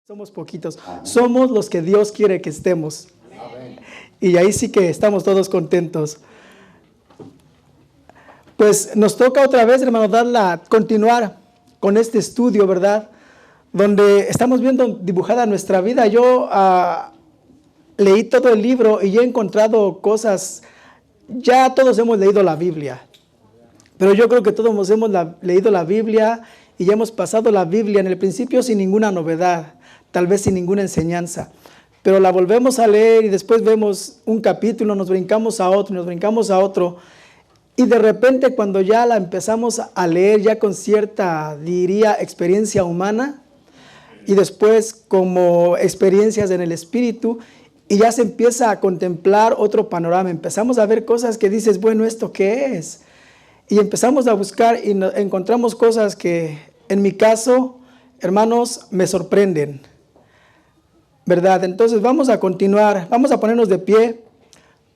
Somos poquitos, somos los que Dios quiere que estemos. Y ahí sí que estamos todos contentos. Pues nos toca otra vez, hermano, continuar con este estudio, ¿verdad? Donde estamos viendo dibujada nuestra vida. Yo leí todo el libro y he encontrado cosas. Ya todos hemos leído la Biblia, pero yo creo que todos hemos leído la Biblia y ya hemos pasado la Biblia en el principio sin ninguna novedad, tal vez sin ninguna enseñanza. Pero la volvemos a leer y después vemos un capítulo, nos brincamos a otro, nos brincamos a otro. Y de repente cuando ya la empezamos a leer ya con cierta, diría, experiencia humana, y después como experiencias en el espíritu, y ya se empieza a contemplar otro panorama. Empezamos a ver cosas que dices, bueno, ¿esto qué es? Y empezamos a buscar y encontramos cosas que, en mi caso, hermanos, me sorprenden, ¿verdad? Entonces vamos a continuar, vamos a ponernos de pie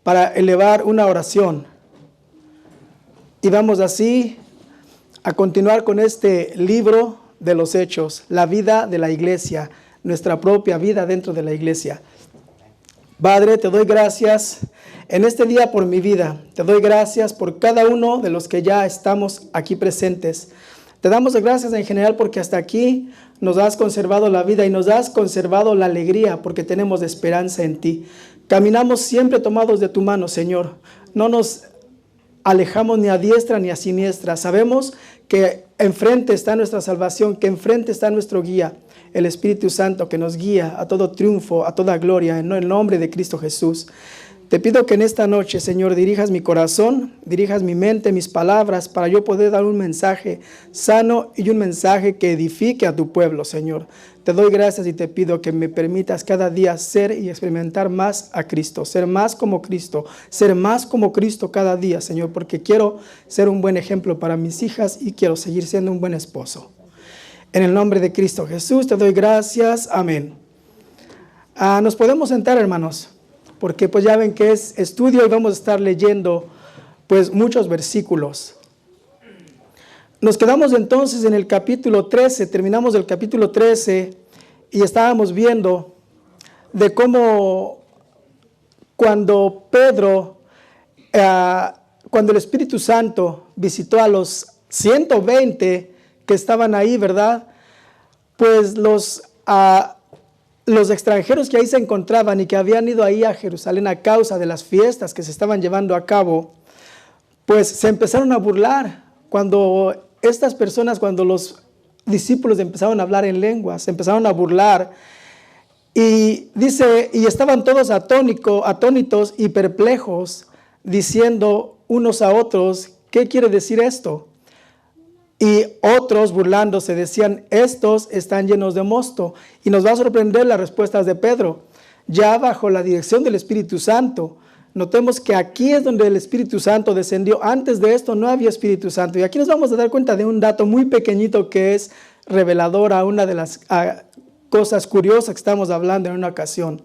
para elevar una oración. Y vamos así a continuar con este libro de los Hechos, la vida de la iglesia, nuestra propia vida dentro de la iglesia. Padre, te doy gracias en este día por mi vida. Te doy gracias por cada uno de los que ya estamos aquí presentes. Te damos gracias en general porque hasta aquí nos has conservado la vida y nos has conservado la alegría porque tenemos esperanza en ti. Caminamos siempre tomados de tu mano, Señor. No nos alejamos ni a diestra ni a siniestra. Sabemos que enfrente está nuestra salvación, que enfrente está nuestro guía, el Espíritu Santo que nos guía a todo triunfo, a toda gloria, en el nombre de Cristo Jesús. Te pido que en esta noche, Señor, dirijas mi corazón, dirijas mi mente, mis palabras, para yo poder dar un mensaje sano y un mensaje que edifique a tu pueblo, Señor. Te doy gracias y te pido que me permitas cada día ser y experimentar más a Cristo, ser más como Cristo cada día, Señor, porque quiero ser un buen ejemplo para mis hijas y quiero seguir siendo un buen esposo. En el nombre de Cristo Jesús te doy gracias. Amén. Nos podemos sentar, hermanos, porque pues ya ven que es estudio y vamos a estar leyendo pues muchos versículos. Nos quedamos entonces en el capítulo 13, terminamos el capítulo 13 y estábamos viendo de cómo cuando cuando el Espíritu Santo visitó a los 120 que estaban ahí, ¿verdad? Pues los extranjeros que ahí se encontraban y que habían ido ahí a Jerusalén a causa de las fiestas que se estaban llevando a cabo, pues se empezaron a burlar cuando los discípulos empezaron a hablar en lenguas, se empezaron a burlar. Y dice, y estaban todos atónitos y perplejos, diciendo unos a otros, ¿qué quiere decir esto? Y otros burlándose decían, estos están llenos de mosto. Y nos va a sorprender las respuestas de Pedro, ya bajo la dirección del Espíritu Santo. Notemos que aquí es donde el Espíritu Santo descendió. Antes de esto no había Espíritu Santo. Y aquí nos vamos a dar cuenta de un dato muy pequeñito que es revelador a una de las cosas curiosas que estamos hablando en una ocasión.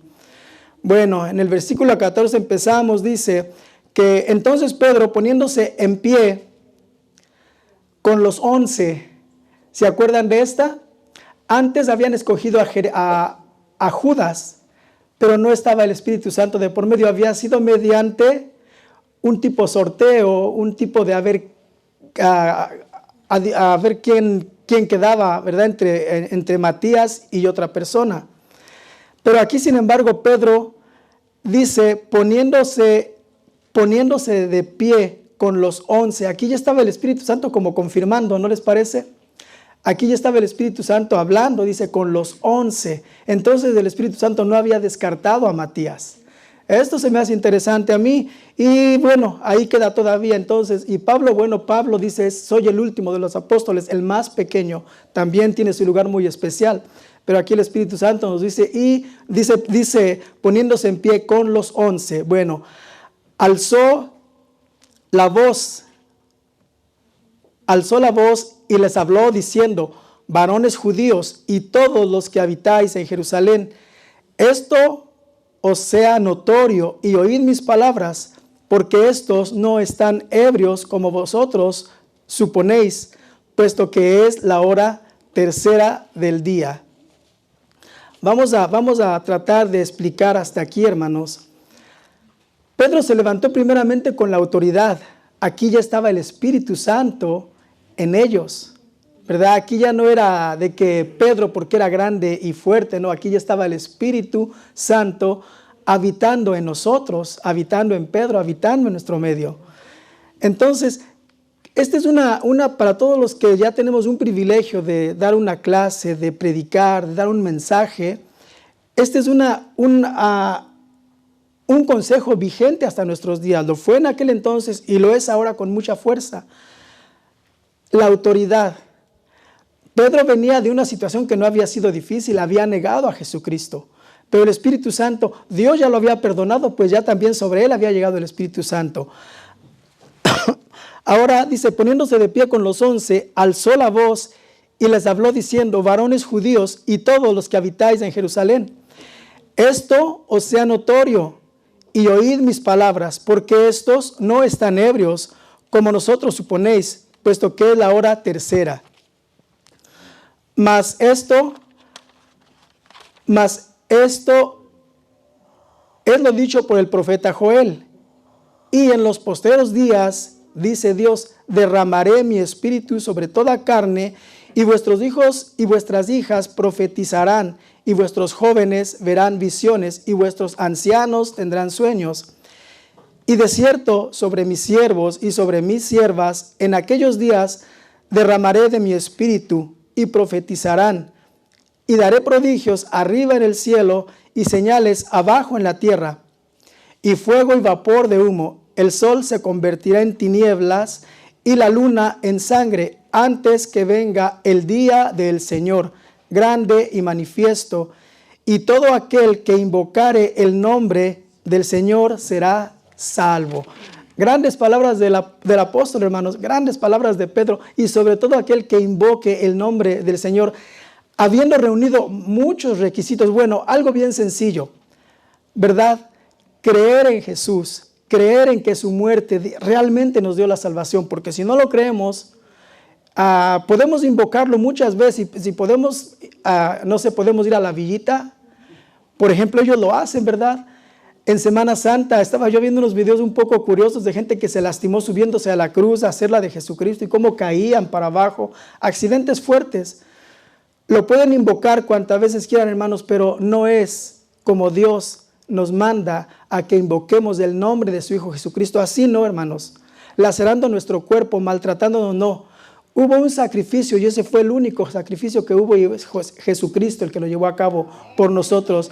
Bueno, en el versículo 14 empezamos, dice que entonces Pedro, poniéndose en pie con los 11, ¿se acuerdan de esta? Antes habían escogido a Judas, pero no estaba el Espíritu Santo de por medio. Había sido mediante un tipo sorteo, un tipo de a ver quién quedaba, ¿verdad? Entre Matías y otra persona. Pero aquí, sin embargo, Pedro dice, poniéndose de pie con los 11. Aquí ya estaba el Espíritu Santo como confirmando, ¿no les parece? Aquí ya estaba el Espíritu Santo hablando, dice, con los 11. Entonces el Espíritu Santo no había descartado a Matías. Esto se me hace interesante a mí. Y bueno, ahí queda todavía entonces. Y Pablo dice, soy el último de los apóstoles, el más pequeño. También tiene su lugar muy especial. Pero aquí el Espíritu Santo nos dice, y dice poniéndose en pie con los 11. Bueno, alzó la voz y les habló diciendo, varones judíos y todos los que habitáis en Jerusalén, esto os sea notorio y oíd mis palabras, porque estos no están ebrios como vosotros suponéis, puesto que es la hora tercera del día. Vamos a tratar de explicar hasta aquí, hermanos. Pedro se levantó primeramente con la autoridad. Aquí ya estaba el Espíritu Santo en ellos, ¿verdad? Aquí ya no era de que Pedro, porque era grande y fuerte, no, aquí ya estaba el Espíritu Santo habitando en nosotros, habitando en Pedro, habitando en nuestro medio. Entonces, esta es una para todos los que ya tenemos un privilegio de dar una clase, de predicar, de dar un mensaje. Este es un consejo vigente hasta nuestros días. Lo fue en aquel entonces y lo es ahora con mucha fuerza. La autoridad. Pedro venía de una situación que no había sido difícil, había negado a Jesucristo. Pero el Espíritu Santo, Dios ya lo había perdonado, pues ya también sobre él había llegado el Espíritu Santo. Ahora dice, poniéndose de pie con los 11, alzó la voz y les habló diciendo, varones judíos y todos los que habitáis en Jerusalén, esto os sea notorio y oíd mis palabras, porque estos no están ebrios, como nosotros suponéis, puesto que es la hora tercera. Mas esto es lo dicho por el profeta Joel. Y en los posteros días, dice Dios, derramaré mi espíritu sobre toda carne, y vuestros hijos y vuestras hijas profetizarán, y vuestros jóvenes verán visiones, y vuestros ancianos tendrán sueños. Y de cierto, sobre mis siervos y sobre mis siervas, en aquellos días derramaré de mi espíritu, y profetizarán, y daré prodigios arriba en el cielo, y señales abajo en la tierra, y fuego y vapor de humo. El sol se convertirá en tinieblas, y la luna en sangre, antes que venga el día del Señor, grande y manifiesto, y todo aquel que invocare el nombre del Señor será salvo. Grandes palabras del apóstol, hermanos, grandes palabras de Pedro, y sobre todo aquel que invoque el nombre del Señor, habiendo reunido muchos requisitos. Bueno, algo bien sencillo, ¿verdad? Creer en Jesús, creer en que su muerte realmente nos dio la salvación, porque si no lo creemos, podemos invocarlo muchas veces, y si podemos, no sé, podemos ir a la villita, por ejemplo, ellos lo hacen, ¿verdad? En Semana Santa estaba yo viendo unos videos un poco curiosos de gente que se lastimó subiéndose a la cruz a hacer la de Jesucristo y cómo caían para abajo, accidentes fuertes. Lo pueden invocar cuantas veces quieran, hermanos, pero no es como Dios nos manda a que invoquemos el nombre de su Hijo Jesucristo. Así no, hermanos, lacerando nuestro cuerpo, maltratándonos, no. Hubo un sacrificio y ese fue el único sacrificio que hubo, y es Jesucristo el que lo llevó a cabo por nosotros.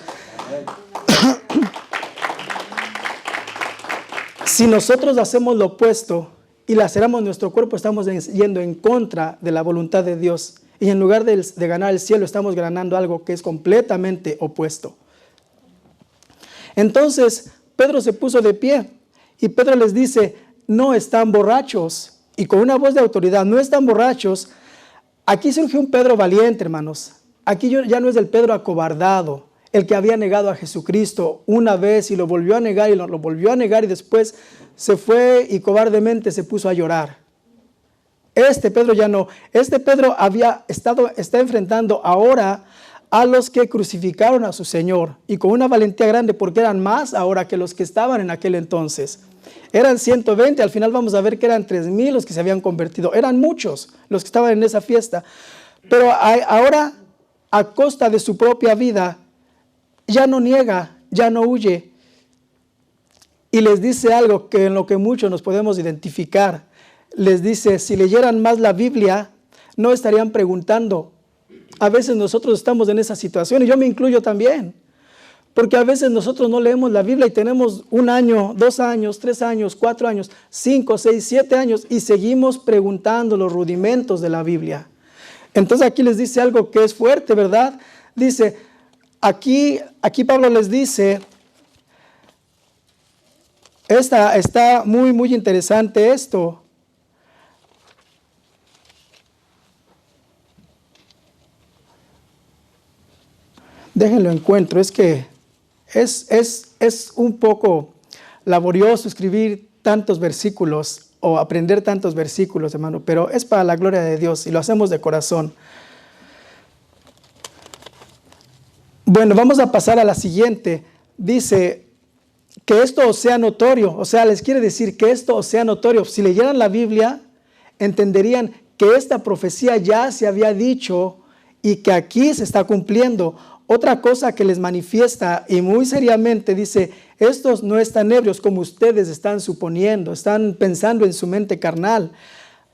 Si nosotros hacemos lo opuesto y laceramos nuestro cuerpo, estamos yendo en contra de la voluntad de Dios. Y en lugar de ganar el cielo, estamos ganando algo que es completamente opuesto. Entonces, Pedro se puso de pie y Pedro les dice, no están borrachos. Y con una voz de autoridad, no están borrachos. Aquí surge un Pedro valiente, hermanos. Aquí ya no es el Pedro acobardado, el que había negado a Jesucristo una vez y lo volvió a negar y lo volvió a negar y después se fue y cobardemente se puso a llorar. Este Pedro ya no. Este Pedro está enfrentando ahora a los que crucificaron a su Señor, y con una valentía grande, porque eran más ahora que los que estaban en aquel entonces. Eran 120, al final vamos a ver que eran 3,000 los que se habían convertido. Eran muchos los que estaban en esa fiesta. Pero ahora, a costa de su propia vida, ya no niega, ya no huye. Y les dice algo que en lo que muchos nos podemos identificar. Les dice, si leyeran más la Biblia, no estarían preguntando. A veces nosotros estamos en esa situación, y yo me incluyo también. Porque a veces nosotros no leemos la Biblia y tenemos 1 año, 2 años, 3 años, 4 años, 5, 6, 7 años y seguimos preguntando los rudimentos de la Biblia. Entonces aquí les dice algo que es fuerte, ¿verdad? Dice, aquí Pablo les dice, está muy, muy interesante esto. Déjenlo encuentro, es que es un poco laborioso escribir tantos versículos o aprender tantos versículos, hermano, pero es para la gloria de Dios y lo hacemos de corazón. Bueno, vamos a pasar a la siguiente. Dice que esto os sea notorio, o sea, les quiere decir que esto os sea notorio. Si leyeran la Biblia, entenderían que esta profecía ya se había dicho y que aquí se está cumpliendo. Otra cosa que les manifiesta y muy seriamente dice, estos no están ebrios como ustedes están suponiendo, están pensando en su mente carnal.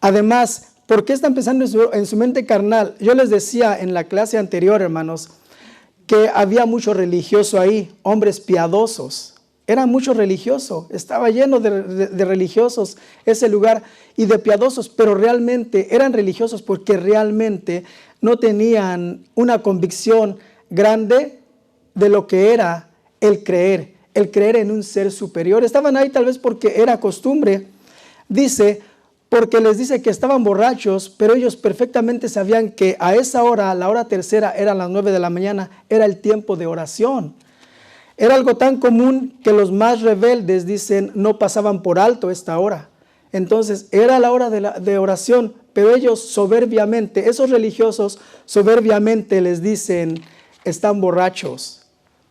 Además, ¿por qué están pensando en su mente carnal? Yo les decía en la clase anterior, hermanos, que había mucho religioso ahí, hombres piadosos. Era mucho religioso, estaba lleno de religiosos ese lugar y de piadosos, pero realmente eran religiosos porque realmente no tenían una convicción grande de lo que era el creer en un ser superior. Estaban ahí tal vez porque era costumbre. Dice, porque les dice que estaban borrachos, pero ellos perfectamente sabían que a esa hora, la hora tercera, eran las 9 de la mañana, era el tiempo de oración. Era algo tan común que los más rebeldes, dicen, no pasaban por alto esta hora. Entonces, era la hora de oración, pero ellos soberbiamente, esos religiosos soberbiamente les dicen, están borrachos,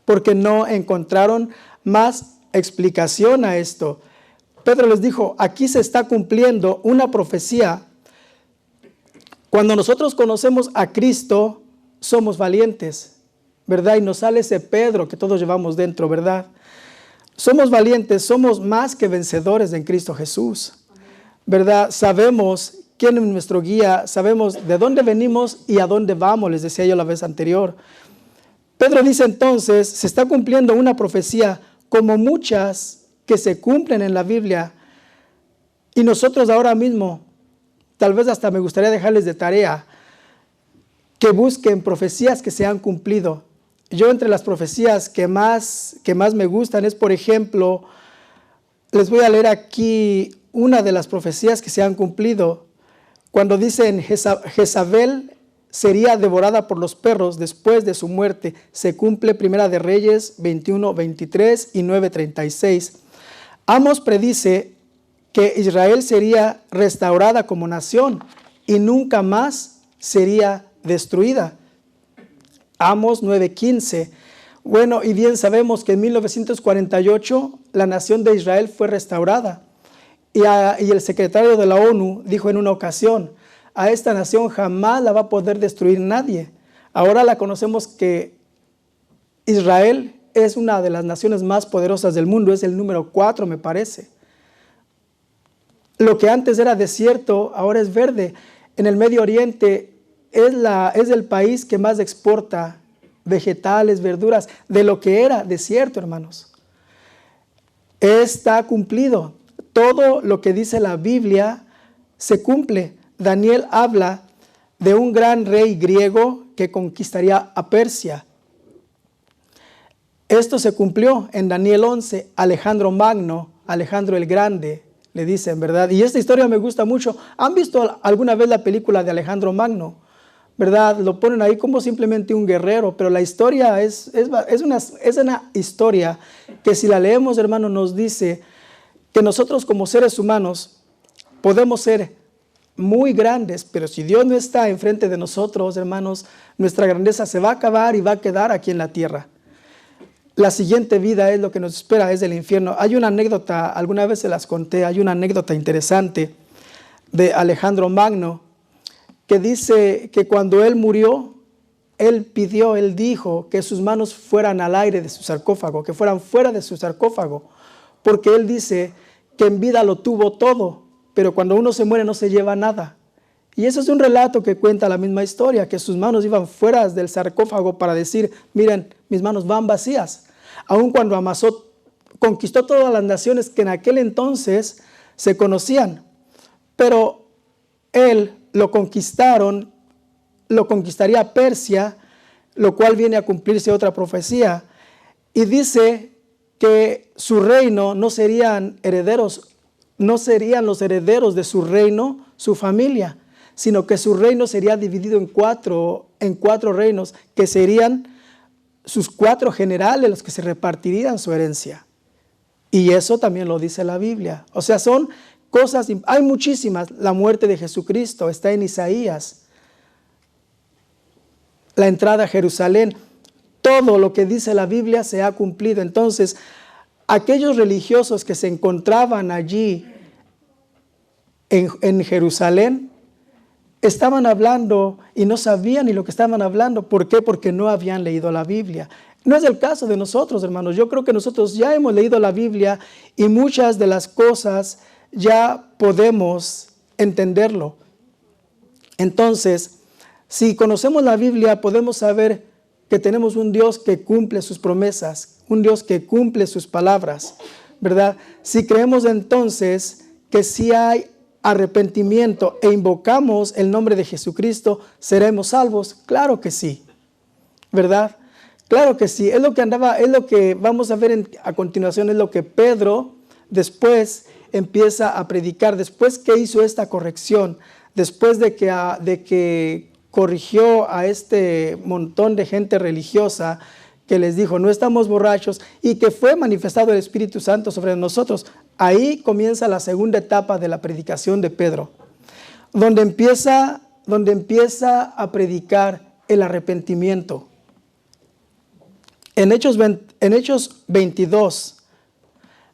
porque no encontraron más explicación a esto. Pedro les dijo, aquí se está cumpliendo una profecía. Cuando nosotros conocemos a Cristo, somos valientes, ¿verdad? Y nos sale ese Pedro que todos llevamos dentro, ¿verdad? Somos valientes, somos más que vencedores en Cristo Jesús, ¿verdad? Sabemos quién es nuestro guía, sabemos de dónde venimos y a dónde vamos, les decía yo la vez anterior. Pedro dice entonces, se está cumpliendo una profecía como muchas que se cumplen en la Biblia, y nosotros ahora mismo, tal vez hasta me gustaría dejarles de tarea, que busquen profecías que se han cumplido. Yo entre las profecías que más me gustan es, por ejemplo, les voy a leer aquí una de las profecías que se han cumplido, cuando dicen Jezabel sería devorada por los perros después de su muerte. Se cumple Primera de Reyes 21:23 y 9:36. Amos predice que Israel sería restaurada como nación y nunca más sería destruida. Amos 9:15. Bueno, y bien sabemos que en 1948 la nación de Israel fue restaurada. Y el secretario de la ONU dijo en una ocasión, a esta nación jamás la va a poder destruir nadie. Ahora la conocemos que Israel es una de las naciones más poderosas del mundo, es el número 4, me parece. Lo que antes era desierto, ahora es verde. En el Medio Oriente es el país que más exporta vegetales, verduras, de lo que era desierto, hermanos. Está cumplido. Todo lo que dice la Biblia se cumple. Daniel habla de un gran rey griego que conquistaría a Persia. Esto se cumplió en Daniel 11, Alejandro Magno, Alejandro el Grande, le dicen, ¿verdad? Y esta historia me gusta mucho. ¿Han visto alguna vez la película de Alejandro Magno? ¿Verdad? Lo ponen ahí como simplemente un guerrero, pero la historia es una historia que si la leemos, hermano, nos dice que nosotros como seres humanos podemos ser muy grandes, pero si Dios no está enfrente de nosotros, hermanos, nuestra grandeza se va a acabar y va a quedar aquí en la tierra. La siguiente vida es lo que nos espera, es el infierno. Hay una anécdota, alguna vez se las conté, hay una anécdota interesante de Alejandro Magno que dice que cuando él murió, él dijo que sus manos fueran al aire de su sarcófago, que fueran fuera de su sarcófago, porque él dice que en vida lo tuvo todo, pero cuando uno se muere no se lleva nada. Y eso es un relato que cuenta la misma historia, que sus manos iban fuera del sarcófago para decir, miren, mis manos van vacías. Aun cuando conquistó todas las naciones que en aquel entonces se conocían. Pero él lo conquistaría Persia, lo cual viene a cumplirse otra profecía. Y dice que su reino no serían los herederos de su reino, su familia, sino que su reino sería dividido en cuatro reinos, que serían sus 4 generales los que se repartirían su herencia. Y eso también lo dice la Biblia. O sea, son cosas, hay muchísimas. La muerte de Jesucristo está en Isaías. La entrada a Jerusalén. todo lo que dice la Biblia se ha cumplido. Entonces, aquellos religiosos que se encontraban allí en Jerusalén, estaban hablando y no sabían ni lo que estaban hablando. ¿Por qué? Porque no habían leído la Biblia. No es el caso de nosotros, hermanos. Yo creo que nosotros ya hemos leído la Biblia y muchas de las cosas ya podemos entenderlo. Entonces, si conocemos la Biblia, podemos saber que tenemos un Dios que cumple sus promesas, un Dios que cumple sus palabras, ¿verdad? Si creemos entonces que si hay arrepentimiento e invocamos el nombre de Jesucristo, ¿seremos salvos? Claro que sí, ¿verdad? Claro que sí. Es lo que vamos a ver a continuación, es lo que Pedro después empieza a predicar, después que hizo esta corrección, después de que corrigió a este montón de gente religiosa que les dijo, no estamos borrachos, y que fue manifestado el Espíritu Santo sobre nosotros. Ahí comienza la segunda etapa de la predicación de Pedro, donde empieza a predicar el arrepentimiento. En Hechos 22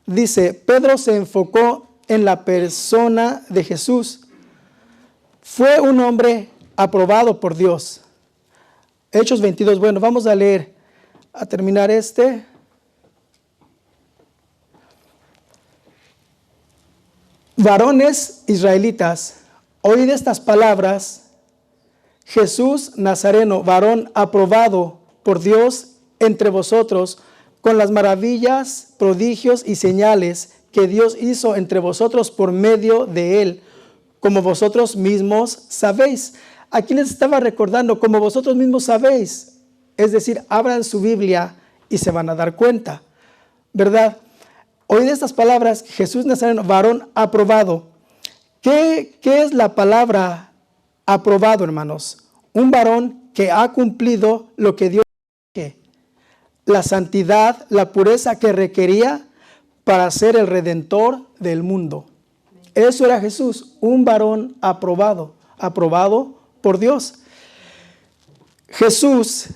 dice, Pedro se enfocó en la persona de Jesús. Fue un hombre aprobado por Dios. Hechos 22, bueno, vamos a leer, a terminar este. Varones israelitas, oíd estas palabras. Jesús Nazareno, varón aprobado por Dios entre vosotros, con las maravillas, prodigios y señales que Dios hizo entre vosotros por medio de él, como vosotros mismos sabéis. Aquí les estaba recordando, como vosotros mismos sabéis. Es decir, abran su Biblia y se van a dar cuenta, ¿verdad? Oíd estas palabras, Jesús Nazareno, varón aprobado. ¿Qué es la palabra aprobado, hermanos? Un varón que ha cumplido lo que Dios quiere. La santidad, la pureza que requería para ser el redentor del mundo. Eso era Jesús, un varón aprobado por Dios. Jesús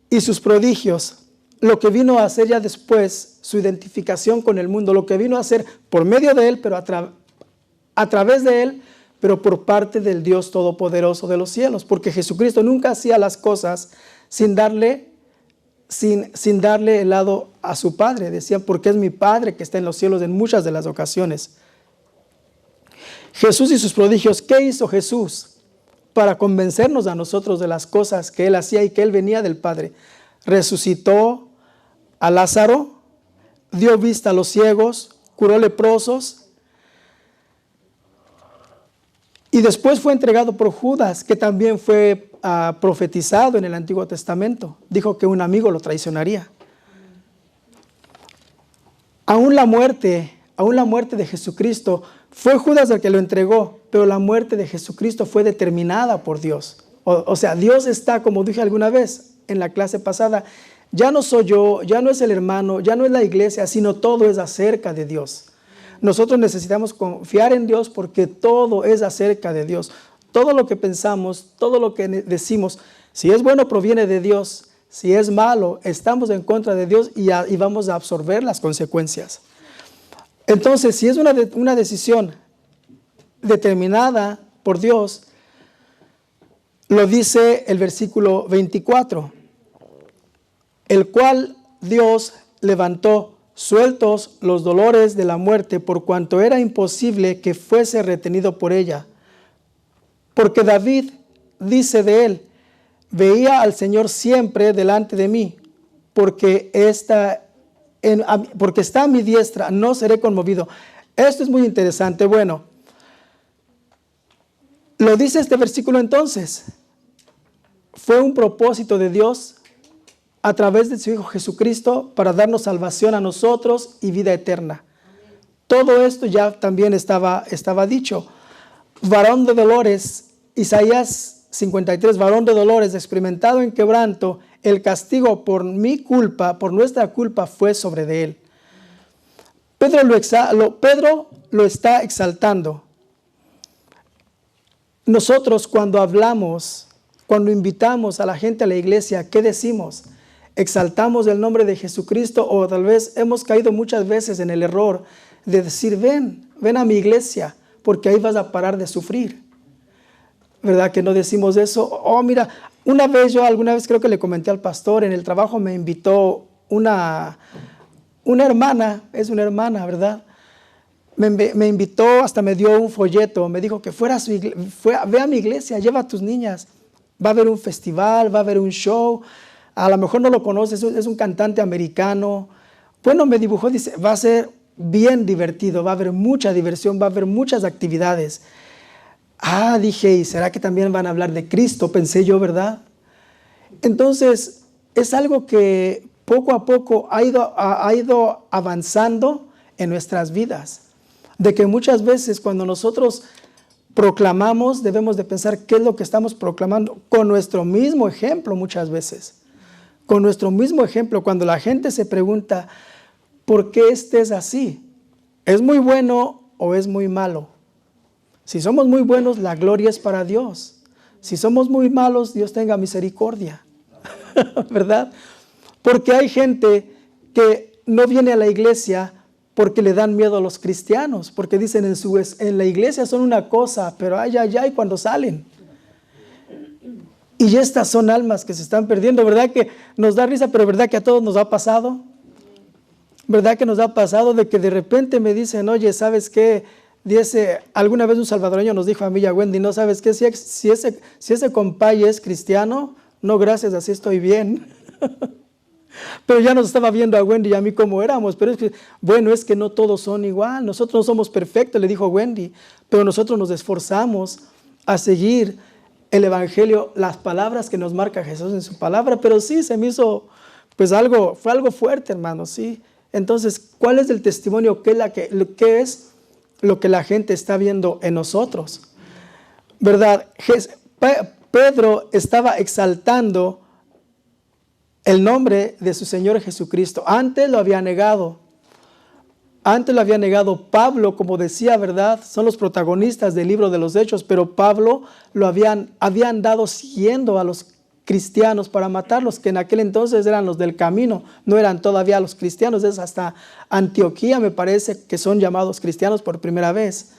y sus prodigios, lo que vino a hacer ya después, su identificación con el mundo, lo que vino a hacer por medio de él, pero a través de él, pero por parte del Dios Todopoderoso de los cielos, porque Jesucristo nunca hacía las cosas sin darle el lado a su Padre. Decían, porque es mi Padre que está en los cielos en muchas de las ocasiones. Jesús y sus prodigios, ¿qué hizo Jesús para convencernos a nosotros de las cosas que él hacía y que él venía del Padre? Resucitó a Lázaro, dio vista a los ciegos, curó leprosos, y después fue entregado por Judas, que también fue profetizado en el Antiguo Testamento. Dijo que un amigo lo traicionaría. Aún la muerte de Jesucristo, fue Judas el que lo entregó, pero la muerte de Jesucristo fue determinada por Dios. O sea, Dios está, como dije alguna vez en la clase pasada, ya no soy yo, ya no es el hermano, ya no es la iglesia, sino todo es acerca de Dios. Nosotros necesitamos confiar en Dios porque todo es acerca de Dios. Todo lo que pensamos, todo lo que decimos, si es bueno proviene de Dios, si es malo estamos en contra de Dios y vamos a absorber las consecuencias. Entonces, si es una decisión determinada por Dios, lo dice el versículo 24, el cual Dios levantó sueltos los dolores de la muerte, por cuanto era imposible que fuese retenido por ella. Porque David dice de él, veía al Señor siempre delante de mí, porque está a mi diestra, no seré conmovido. Esto es muy interesante. Bueno, lo dice este versículo entonces. Fue un propósito de Dios a través de su Hijo Jesucristo para darnos salvación a nosotros y vida eterna. Todo esto ya también estaba dicho. Varón de dolores, Isaías 53, varón de dolores, experimentado en quebranto, el castigo por mi culpa, por nuestra culpa fue sobre de él. Pedro lo está exaltando. Nosotros cuando hablamos, cuando invitamos a la gente a la iglesia, ¿qué decimos? exaltamos el nombre de Jesucristo, o tal vez hemos caído muchas veces en el error de decir, ven a mi iglesia, porque ahí vas a parar de sufrir. ¿Verdad que no decimos eso? Oh, mira, alguna vez creo que le comenté al pastor, en el trabajo me invitó una hermana, es una hermana, ¿verdad? Me invitó, hasta me dio un folleto, me dijo que ve a mi iglesia, lleva a tus niñas, va a haber un festival, va a haber un show, a lo mejor no lo conoces, es un cantante americano. Bueno, me dibujó, dice, va a ser bien divertido, va a haber mucha diversión, va a haber muchas actividades. Dije, ¿y será que también van a hablar de Cristo? Pensé yo, ¿verdad? Entonces, es algo que poco a poco ha ido avanzando en nuestras vidas. De que muchas veces cuando nosotros proclamamos, debemos de pensar qué es lo que estamos proclamando, con nuestro mismo ejemplo muchas veces. Con nuestro mismo ejemplo, cuando la gente se pregunta, ¿por qué es así? ¿Es muy bueno o es muy malo? Si somos muy buenos, la gloria es para Dios. Si somos muy malos, Dios tenga misericordia. ¿Verdad? Porque hay gente que no viene a la iglesia porque le dan miedo a los cristianos, porque dicen en la iglesia son una cosa, pero ay cuando salen. Y estas son almas que se están perdiendo, ¿verdad? Que nos da risa, pero ¿verdad que a todos nos ha pasado? ¿Verdad que nos ha pasado de que de repente me dicen, oye, ¿sabes qué? Alguna vez un salvadoreño nos dijo a mí y a Wendy, ¿no sabes qué? Si ese compay es cristiano, no, gracias, así estoy bien. Pero ya nos estaba viendo a Wendy y a mí cómo éramos. Pero es que no todos son igual. Nosotros no somos perfectos, le dijo Wendy. Pero nosotros nos esforzamos a seguir el Evangelio, las palabras que nos marca Jesús en su palabra. Pero sí, se me hizo, fue algo fuerte, hermano, sí. Entonces, ¿cuál es el testimonio? ¿Qué es lo que la gente está viendo en nosotros? ¿Verdad? Pedro estaba exaltando el nombre de su Señor Jesucristo. Antes lo había negado. Pablo, como decía, ¿verdad? Son los protagonistas del libro de los Hechos, pero Pablo había andado siguiendo a los cristianos para matarlos, que en aquel entonces eran los del camino, no eran todavía los cristianos, es hasta Antioquía me parece que son llamados cristianos por primera vez.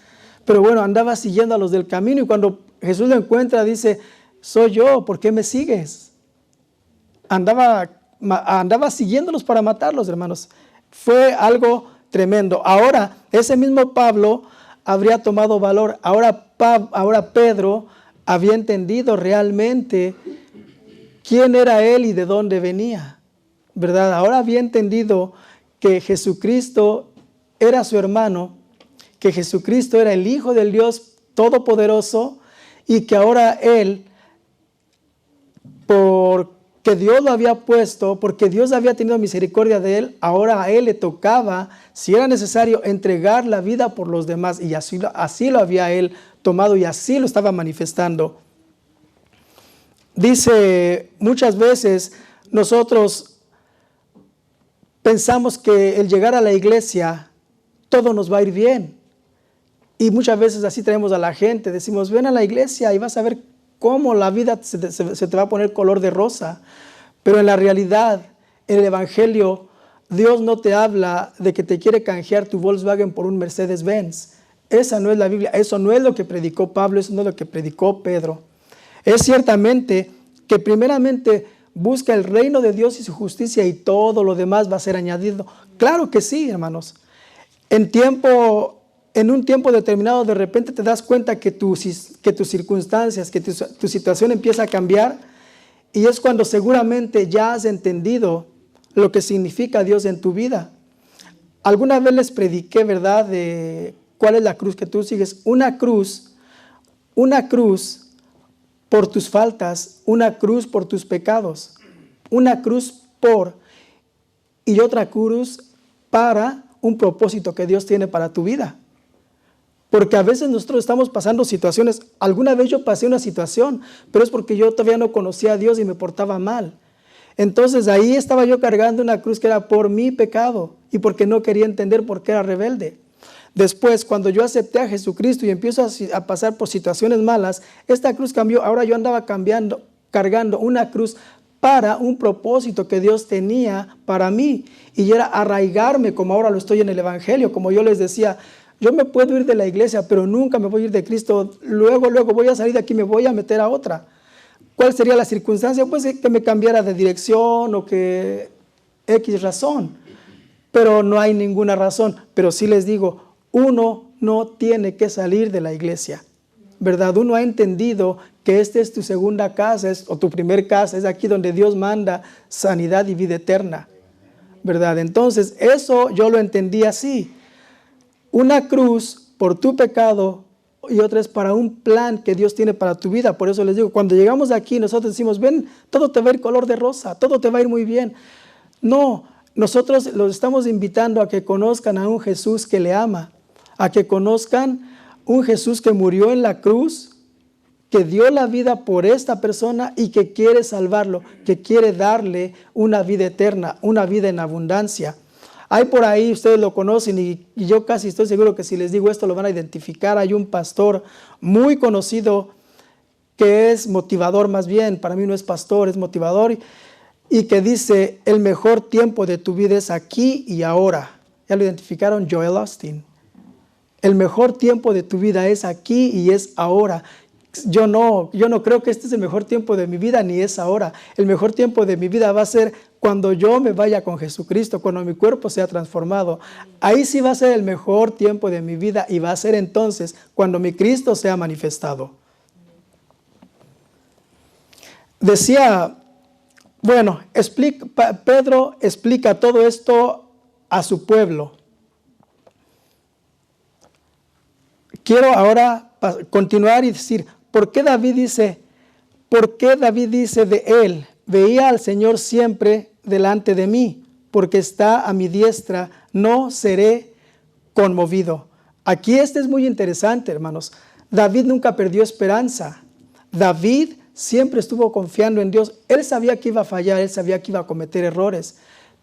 Pero bueno, andaba siguiendo a los del camino y cuando Jesús lo encuentra dice, soy yo, ¿por qué me sigues? Andaba siguiéndolos para matarlos, hermanos. Fue algo tremendo. Ahora, ese mismo Pablo habría tomado valor. Ahora Pedro había entendido realmente quién era él y de dónde venía, ¿verdad? Ahora había entendido que Jesucristo era su hermano, que Jesucristo era el Hijo del Dios Todopoderoso y que ahora él, porque Dios lo había puesto, porque Dios había tenido misericordia de él, ahora a él le tocaba, si era necesario, entregar la vida por los demás. Y así lo había él tomado y así lo estaba manifestando. Dice, muchas veces nosotros pensamos que el llegar a la iglesia, todo nos va a ir bien. Y muchas veces así traemos a la gente, decimos, ven a la iglesia y vas a ver cómo la vida se te va a poner color de rosa. Pero en la realidad, en el Evangelio, Dios no te habla de que te quiere canjear tu Volkswagen por un Mercedes-Benz. Esa no es la Biblia, eso no es lo que predicó Pablo, eso no es lo que predicó Pedro. Es ciertamente que primeramente busca el reino de Dios y su justicia y todo lo demás va a ser añadido. Claro que sí, hermanos. En un tiempo determinado de repente te das cuenta que tus circunstancias, que tu situación empieza a cambiar y es cuando seguramente ya has entendido lo que significa Dios en tu vida. Alguna vez les prediqué, ¿verdad?, de cuál es la cruz que tú sigues. Una cruz por tus faltas, una cruz por tus pecados, una cruz y otra cruz para un propósito que Dios tiene para tu vida. Porque a veces nosotros estamos pasando situaciones, alguna vez yo pasé una situación, pero es porque yo todavía no conocía a Dios y me portaba mal. Entonces ahí estaba yo cargando una cruz que era por mi pecado y porque no quería entender por qué era rebelde. Después, cuando yo acepté a Jesucristo y empiezo a pasar por situaciones malas, esta cruz cambió. Ahora yo andaba cargando una cruz para un propósito que Dios tenía para mí, y era arraigarme como ahora lo estoy en el Evangelio. Como yo les decía, yo me puedo ir de la iglesia, pero nunca me voy a ir de Cristo. Luego voy a salir de aquí, me voy a meter a otra. ¿Cuál sería la circunstancia? Pues que me cambiara de dirección o que X razón. Pero no hay ninguna razón. Pero sí les digo, uno no tiene que salir de la iglesia, ¿verdad? Uno ha entendido que esta es tu segunda casa o tu primer casa, es aquí donde Dios manda sanidad y vida eterna, ¿verdad? Entonces, eso yo lo entendí así. Una cruz por tu pecado y otra es para un plan que Dios tiene para tu vida. Por eso les digo, cuando llegamos aquí, nosotros decimos, ven, todo te va a ir color de rosa, todo te va a ir muy bien. No, nosotros los estamos invitando a que conozcan a un Jesús que le ama, a que conozcan un Jesús que murió en la cruz, que dio la vida por esta persona y que quiere salvarlo, que quiere darle una vida eterna, una vida en abundancia. Hay por ahí, ustedes lo conocen y yo casi estoy seguro que si les digo esto lo van a identificar. Hay un pastor muy conocido que es motivador, más bien, para mí no es pastor, es motivador, y que dice, el mejor tiempo de tu vida es aquí y ahora. ¿Ya lo identificaron? Joel Austin. El mejor tiempo de tu vida es aquí y es ahora. Yo no creo que este es el mejor tiempo de mi vida, ni es ahora. El mejor tiempo de mi vida va a ser cuando yo me vaya con Jesucristo, cuando mi cuerpo sea transformado. Ahí sí va a ser el mejor tiempo de mi vida y va a ser entonces cuando mi Cristo sea manifestado. Decía, bueno, Pedro explica todo esto a su pueblo. Quiero ahora continuar y decir, ¿por qué David dice de él? Veía al Señor siempre delante de mí, porque está a mi diestra, no seré conmovido. Aquí es muy interesante, hermanos. David nunca perdió esperanza. David siempre estuvo confiando en Dios. Él sabía que iba a fallar, él sabía que iba a cometer errores,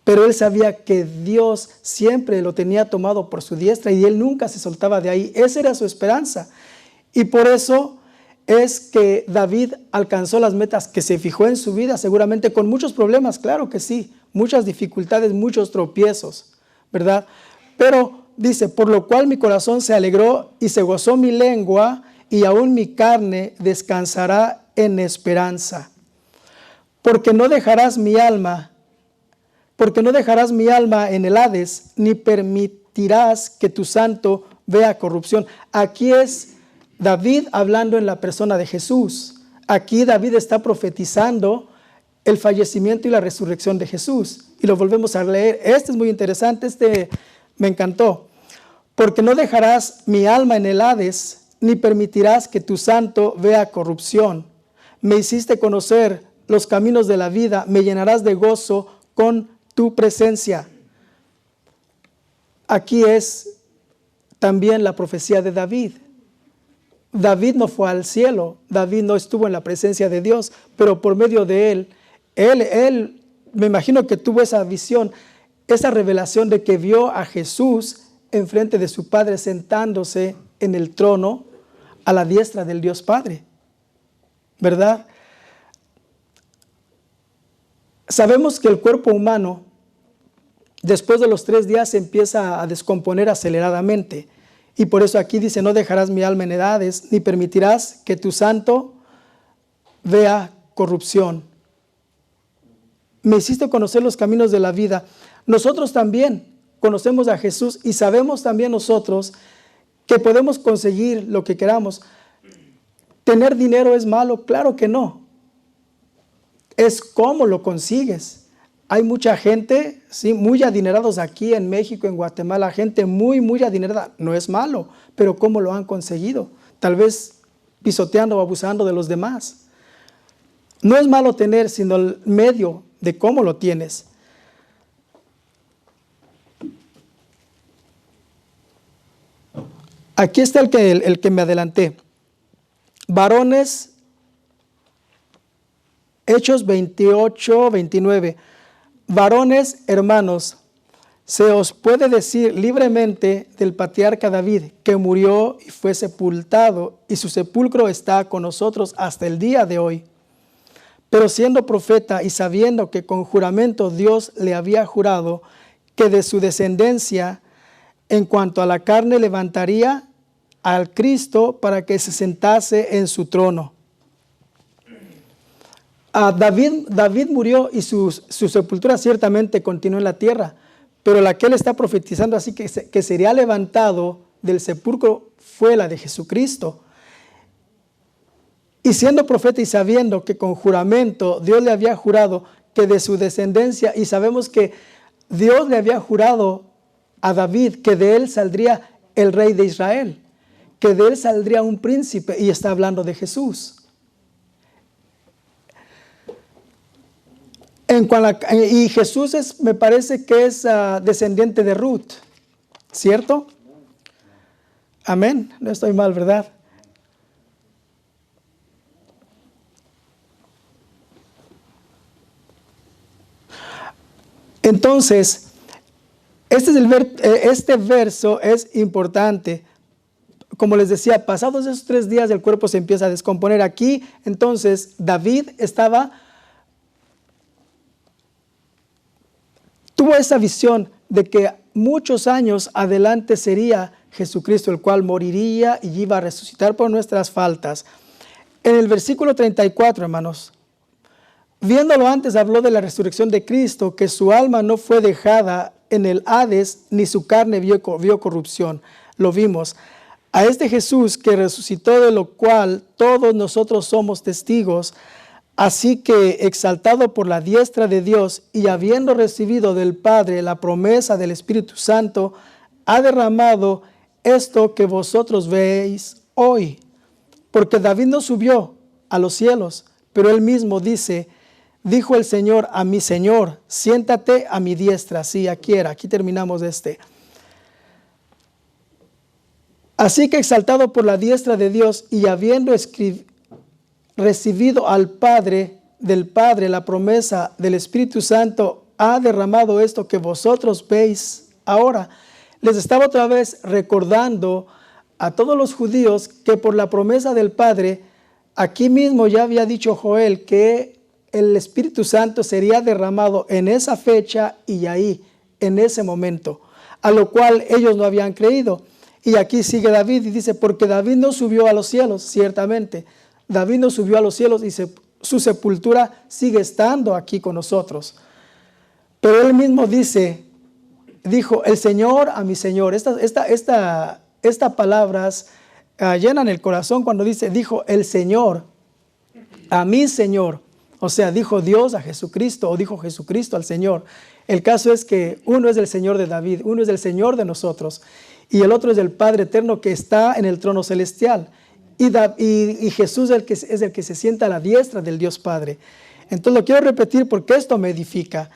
pero él sabía que Dios siempre lo tenía tomado por su diestra y él nunca se soltaba de ahí. Esa era su esperanza. Y por eso es que David alcanzó las metas que se fijó en su vida, seguramente con muchos problemas, claro que sí, muchas dificultades, muchos tropiezos, ¿verdad? Pero dice, por lo cual mi corazón se alegró y se gozó mi lengua y aún mi carne descansará en esperanza. Porque no dejarás mi alma en el Hades, ni permitirás que tu santo vea corrupción. Aquí es David hablando en la persona de Jesús. Aquí David está profetizando el fallecimiento y la resurrección de Jesús. Y lo volvemos a leer. Este es muy interesante, me encantó. Porque no dejarás mi alma en el Hades, ni permitirás que tu santo vea corrupción. Me hiciste conocer los caminos de la vida, me llenarás de gozo con tu presencia. Aquí es también la profecía de David. David no fue al cielo, David no estuvo en la presencia de Dios, pero por medio de él me imagino que tuvo esa visión, esa revelación de que vio a Jesús enfrente de su Padre sentándose en el trono a la diestra del Dios Padre, ¿verdad? Sabemos que el cuerpo humano, después de los 3 días, se empieza a descomponer aceleradamente. Y por eso aquí dice, no dejarás mi alma en Hades, ni permitirás que tu santo vea corrupción. Me hiciste conocer los caminos de la vida. Nosotros también conocemos a Jesús y sabemos también nosotros que podemos conseguir lo que queramos. ¿Tener dinero es malo? Claro que no. Es cómo lo consigues. Hay mucha gente, sí, muy adinerados aquí en México, en Guatemala, gente muy, muy adinerada. No es malo, pero ¿cómo lo han conseguido? Tal vez pisoteando o abusando de los demás. No es malo tener, sino el medio de cómo lo tienes. Aquí está el que me adelanté. Varones, Hechos 28, 29. Varones, hermanos, se os puede decir libremente del patriarca David, que murió y fue sepultado, y su sepulcro está con nosotros hasta el día de hoy. Pero siendo profeta y sabiendo que con juramento Dios le había jurado que de su descendencia, en cuanto a la carne, levantaría al Cristo para que se sentase en su trono. David murió y su sepultura ciertamente continuó en la tierra, pero la que él está profetizando así que sería levantado del sepulcro fue la de Jesucristo. Y siendo profeta y sabiendo que con juramento Dios le había jurado que de su descendencia, y sabemos que Dios le había jurado a David que de él saldría el rey de Israel, que de él saldría un príncipe, y está hablando de Jesús. Y Jesús me parece que es descendiente de Ruth, ¿cierto? Amén, no estoy mal, ¿verdad? Entonces, este verso es importante. Como les decía, pasados esos 3 días el cuerpo se empieza a descomponer. Aquí, entonces, David tuvo esa visión de que muchos años adelante sería Jesucristo, el cual moriría y iba a resucitar por nuestras faltas. En el versículo 34, hermanos, viéndolo antes, habló de la resurrección de Cristo, que su alma no fue dejada en el Hades, ni su carne vio corrupción. Lo vimos. A este Jesús que resucitó, de lo cual todos nosotros somos testigos, así que exaltado por la diestra de Dios y habiendo recibido del Padre la promesa del Espíritu Santo, ha derramado esto que vosotros veis hoy. Porque David no subió a los cielos, pero él mismo dijo el Señor a mi Señor, siéntate a mi diestra. Sí, aquí terminamos Así que exaltado por la diestra de Dios y habiendo recibido del Padre la promesa del Espíritu Santo, ha derramado esto que vosotros veis ahora. Les estaba otra vez recordando a todos los judíos que por la promesa del Padre, aquí mismo ya había dicho Joel que el Espíritu Santo sería derramado en esa fecha y ahí, en ese momento, a lo cual ellos no habían creído. Y aquí sigue David y dice, porque David no subió a los cielos, ciertamente. David no subió a los cielos y su sepultura sigue estando aquí con nosotros. Pero él mismo dijo, el Señor a mi Señor. Estas palabras llenan el corazón cuando dijo el Señor a mi Señor. O sea, dijo Dios a Jesucristo o dijo Jesucristo al Señor. El caso es que uno es el Señor de David, uno es el Señor de nosotros y el otro es el Padre eterno que está en el trono celestial. Y Jesús es el que se sienta a la diestra del Dios Padre. Entonces lo quiero repetir porque esto me edifica.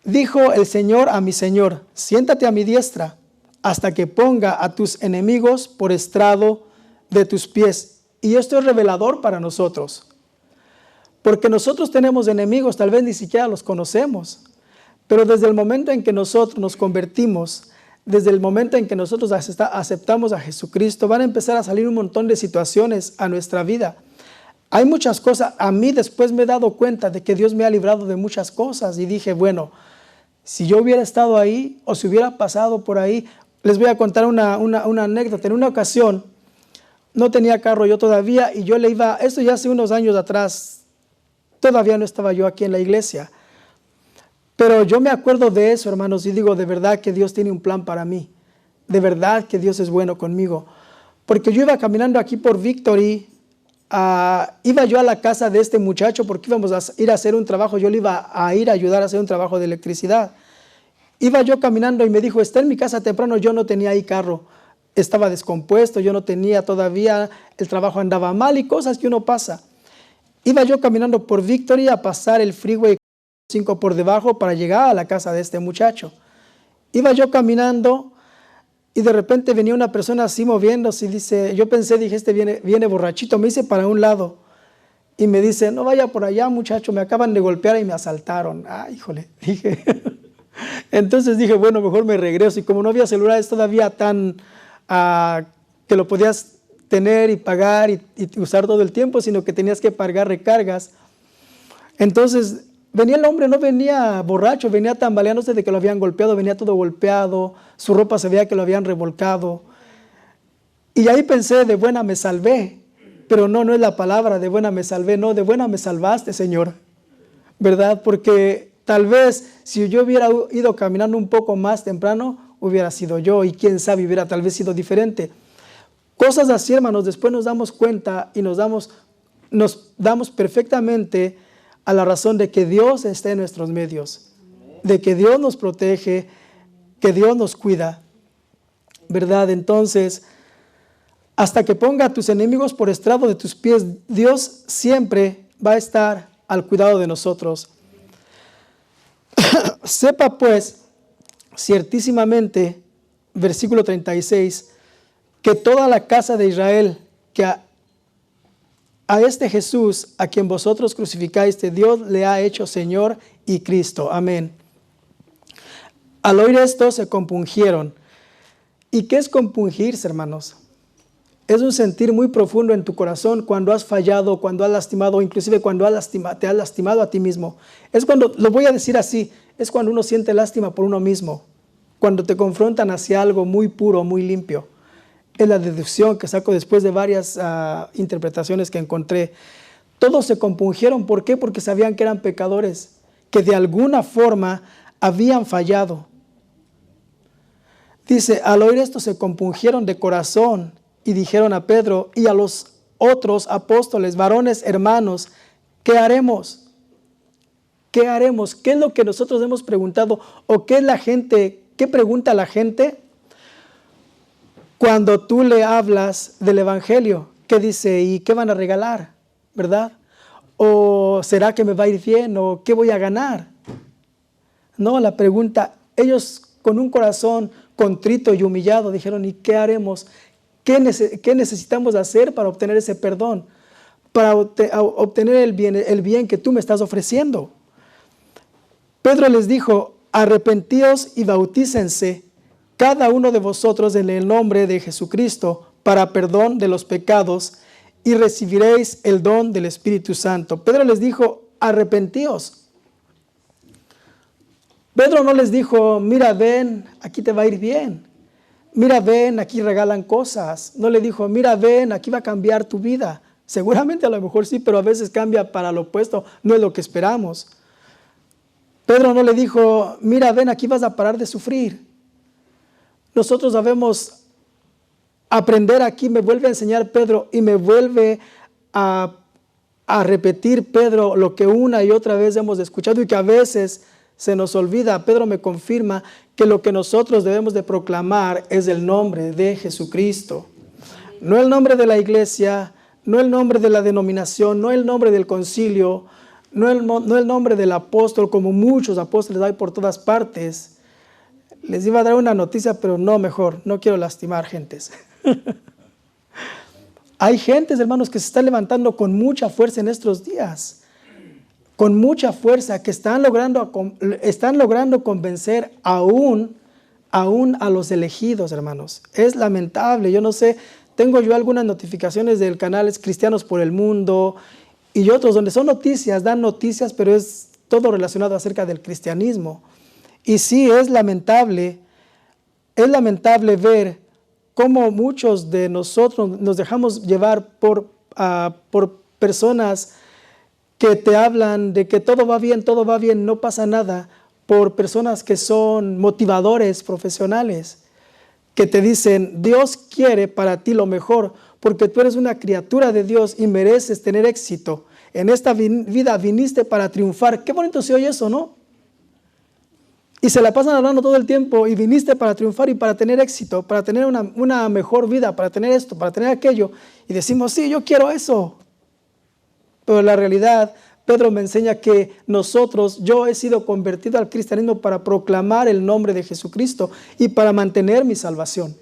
Dijo el Señor a mi Señor, siéntate a mi diestra hasta que ponga a tus enemigos por estrado de tus pies. Y esto es revelador para nosotros. Porque nosotros tenemos enemigos, tal vez ni siquiera los conocemos. Pero desde el momento en que nosotros nos convertimos, desde el momento en que nosotros aceptamos a Jesucristo, van a empezar a salir un montón de situaciones a nuestra vida. Hay muchas cosas. A mí después me he dado cuenta de que Dios me ha librado de muchas cosas. Y dije, bueno, si yo hubiera estado ahí o si hubiera pasado por ahí, les voy a contar una anécdota. En una ocasión, no tenía carro yo todavía y yo esto ya hace unos años atrás, todavía no estaba yo aquí en la iglesia. Pero yo me acuerdo de eso, hermanos, y digo, de verdad que Dios tiene un plan para mí. De verdad que Dios es bueno conmigo. Porque yo iba caminando aquí por Victory, iba yo a la casa de este muchacho porque íbamos a ir a hacer un trabajo. Yo le iba a ir a ayudar a hacer un trabajo de electricidad. Iba yo caminando y me dijo, está en mi casa temprano. Yo no tenía ahí carro. Estaba descompuesto, yo no tenía todavía, el trabajo andaba mal y cosas que uno pasa. Iba yo caminando por Victory a pasar el freeway 5 por debajo para llegar a la casa de este muchacho. Iba yo caminando y de repente venía una persona así moviéndose y dije, este viene borrachito, me hice para un lado y me dice, no vaya por allá muchacho, me acaban de golpear y me asaltaron. Híjole, dije. Entonces dije, bueno, mejor me regreso y como no había celulares todavía tan que lo podías tener y pagar y usar todo el tiempo, sino que tenías que pagar recargas. Entonces, venía el hombre, no venía borracho, venía tambaleándose de que lo habían golpeado, venía todo golpeado, su ropa se veía que lo habían revolcado. Y ahí pensé, de buena me salvé, pero no es la palabra, de buena me salvé, no, de buena me salvaste, Señor, ¿verdad? Porque tal vez si yo hubiera ido caminando un poco más temprano, hubiera sido yo, y quién sabe, hubiera tal vez sido diferente. Cosas así, hermanos, después nos damos cuenta y nos damos perfectamente a la razón de que Dios está en nuestros medios, de que Dios nos protege, que Dios nos cuida, ¿verdad? Entonces, hasta que ponga a tus enemigos por estrado de tus pies, Dios siempre va a estar al cuidado de nosotros. Sepa pues, ciertísimamente, versículo 36, que toda la casa de Israel, que a este Jesús, a quien vosotros crucificaste, Dios le ha hecho Señor y Cristo. Amén. Al oír esto se compungieron. ¿Y qué es compungirse, hermanos? Es un sentir muy profundo en tu corazón cuando has fallado, cuando has lastimado, inclusive cuando te has lastimado a ti mismo. Es cuando, lo voy a decir así, es cuando uno siente lástima por uno mismo, cuando te confrontan hacia algo muy puro, muy limpio. Es la deducción que saco después de varias interpretaciones que encontré. Todos se compungieron, ¿por qué? Porque sabían que eran pecadores, que de alguna forma habían fallado. Dice, al oír esto se compungieron de corazón y dijeron a Pedro y a los otros apóstoles, varones, hermanos, ¿qué haremos? ¿Qué haremos? ¿Qué es lo que nosotros hemos preguntado? ¿O qué es la gente? ¿Qué pregunta la gente cuando tú le hablas del evangelio? ¿Qué dice? ¿Y qué van a regalar? ¿Verdad? ¿O será que me va a ir bien? ¿O qué voy a ganar? No, la pregunta, ellos con un corazón contrito y humillado dijeron, ¿y qué haremos? ¿Qué necesitamos hacer para obtener ese perdón? Para obtener el bien que tú me estás ofreciendo. Pedro les dijo, arrepentíos y bautícense cada uno de vosotros en el nombre de Jesucristo para perdón de los pecados y recibiréis el don del Espíritu Santo. Pedro les dijo, arrepentíos. Pedro no les dijo, mira, ven, aquí te va a ir bien. Mira, ven, aquí regalan cosas. No le dijo, mira, ven, aquí va a cambiar tu vida. Seguramente a lo mejor sí, pero a veces cambia para lo opuesto. No es lo que esperamos. Pedro no le dijo, mira, ven, aquí vas a parar de sufrir. Nosotros debemos aprender aquí, me vuelve a enseñar Pedro y me vuelve a repetir Pedro lo que una y otra vez hemos escuchado y que a veces se nos olvida. Pedro me confirma que lo que nosotros debemos de proclamar es el nombre de Jesucristo. No el nombre de la iglesia, no el nombre de la denominación, no el nombre del concilio, no el nombre del apóstol, como muchos apóstoles hay por todas partes. Les iba a dar una noticia, pero no, mejor, no quiero lastimar gentes. Hay gentes, hermanos, que se están levantando con mucha fuerza en estos días. Con mucha fuerza, que están logrando convencer aún a los elegidos, hermanos. Es lamentable, yo no sé, tengo yo algunas notificaciones del canal Cristianos por el Mundo y otros donde son noticias, dan noticias, pero es todo relacionado acerca del cristianismo. Y sí, es lamentable ver cómo muchos de nosotros nos dejamos llevar por personas que te hablan de que todo va bien, no pasa nada, por personas que son motivadores profesionales, que te dicen, Dios quiere para ti lo mejor, porque tú eres una criatura de Dios y mereces tener éxito. En esta vida viniste para triunfar. Qué bonito se oye eso, ¿no? Y se la pasan hablando todo el tiempo y viniste para triunfar y para tener éxito, para tener una mejor vida, para tener esto, para tener aquello. Y decimos, sí, yo quiero eso. Pero la realidad, Pedro me enseña que yo he sido convertido al cristianismo para proclamar el nombre de Jesucristo y para mantener mi salvación.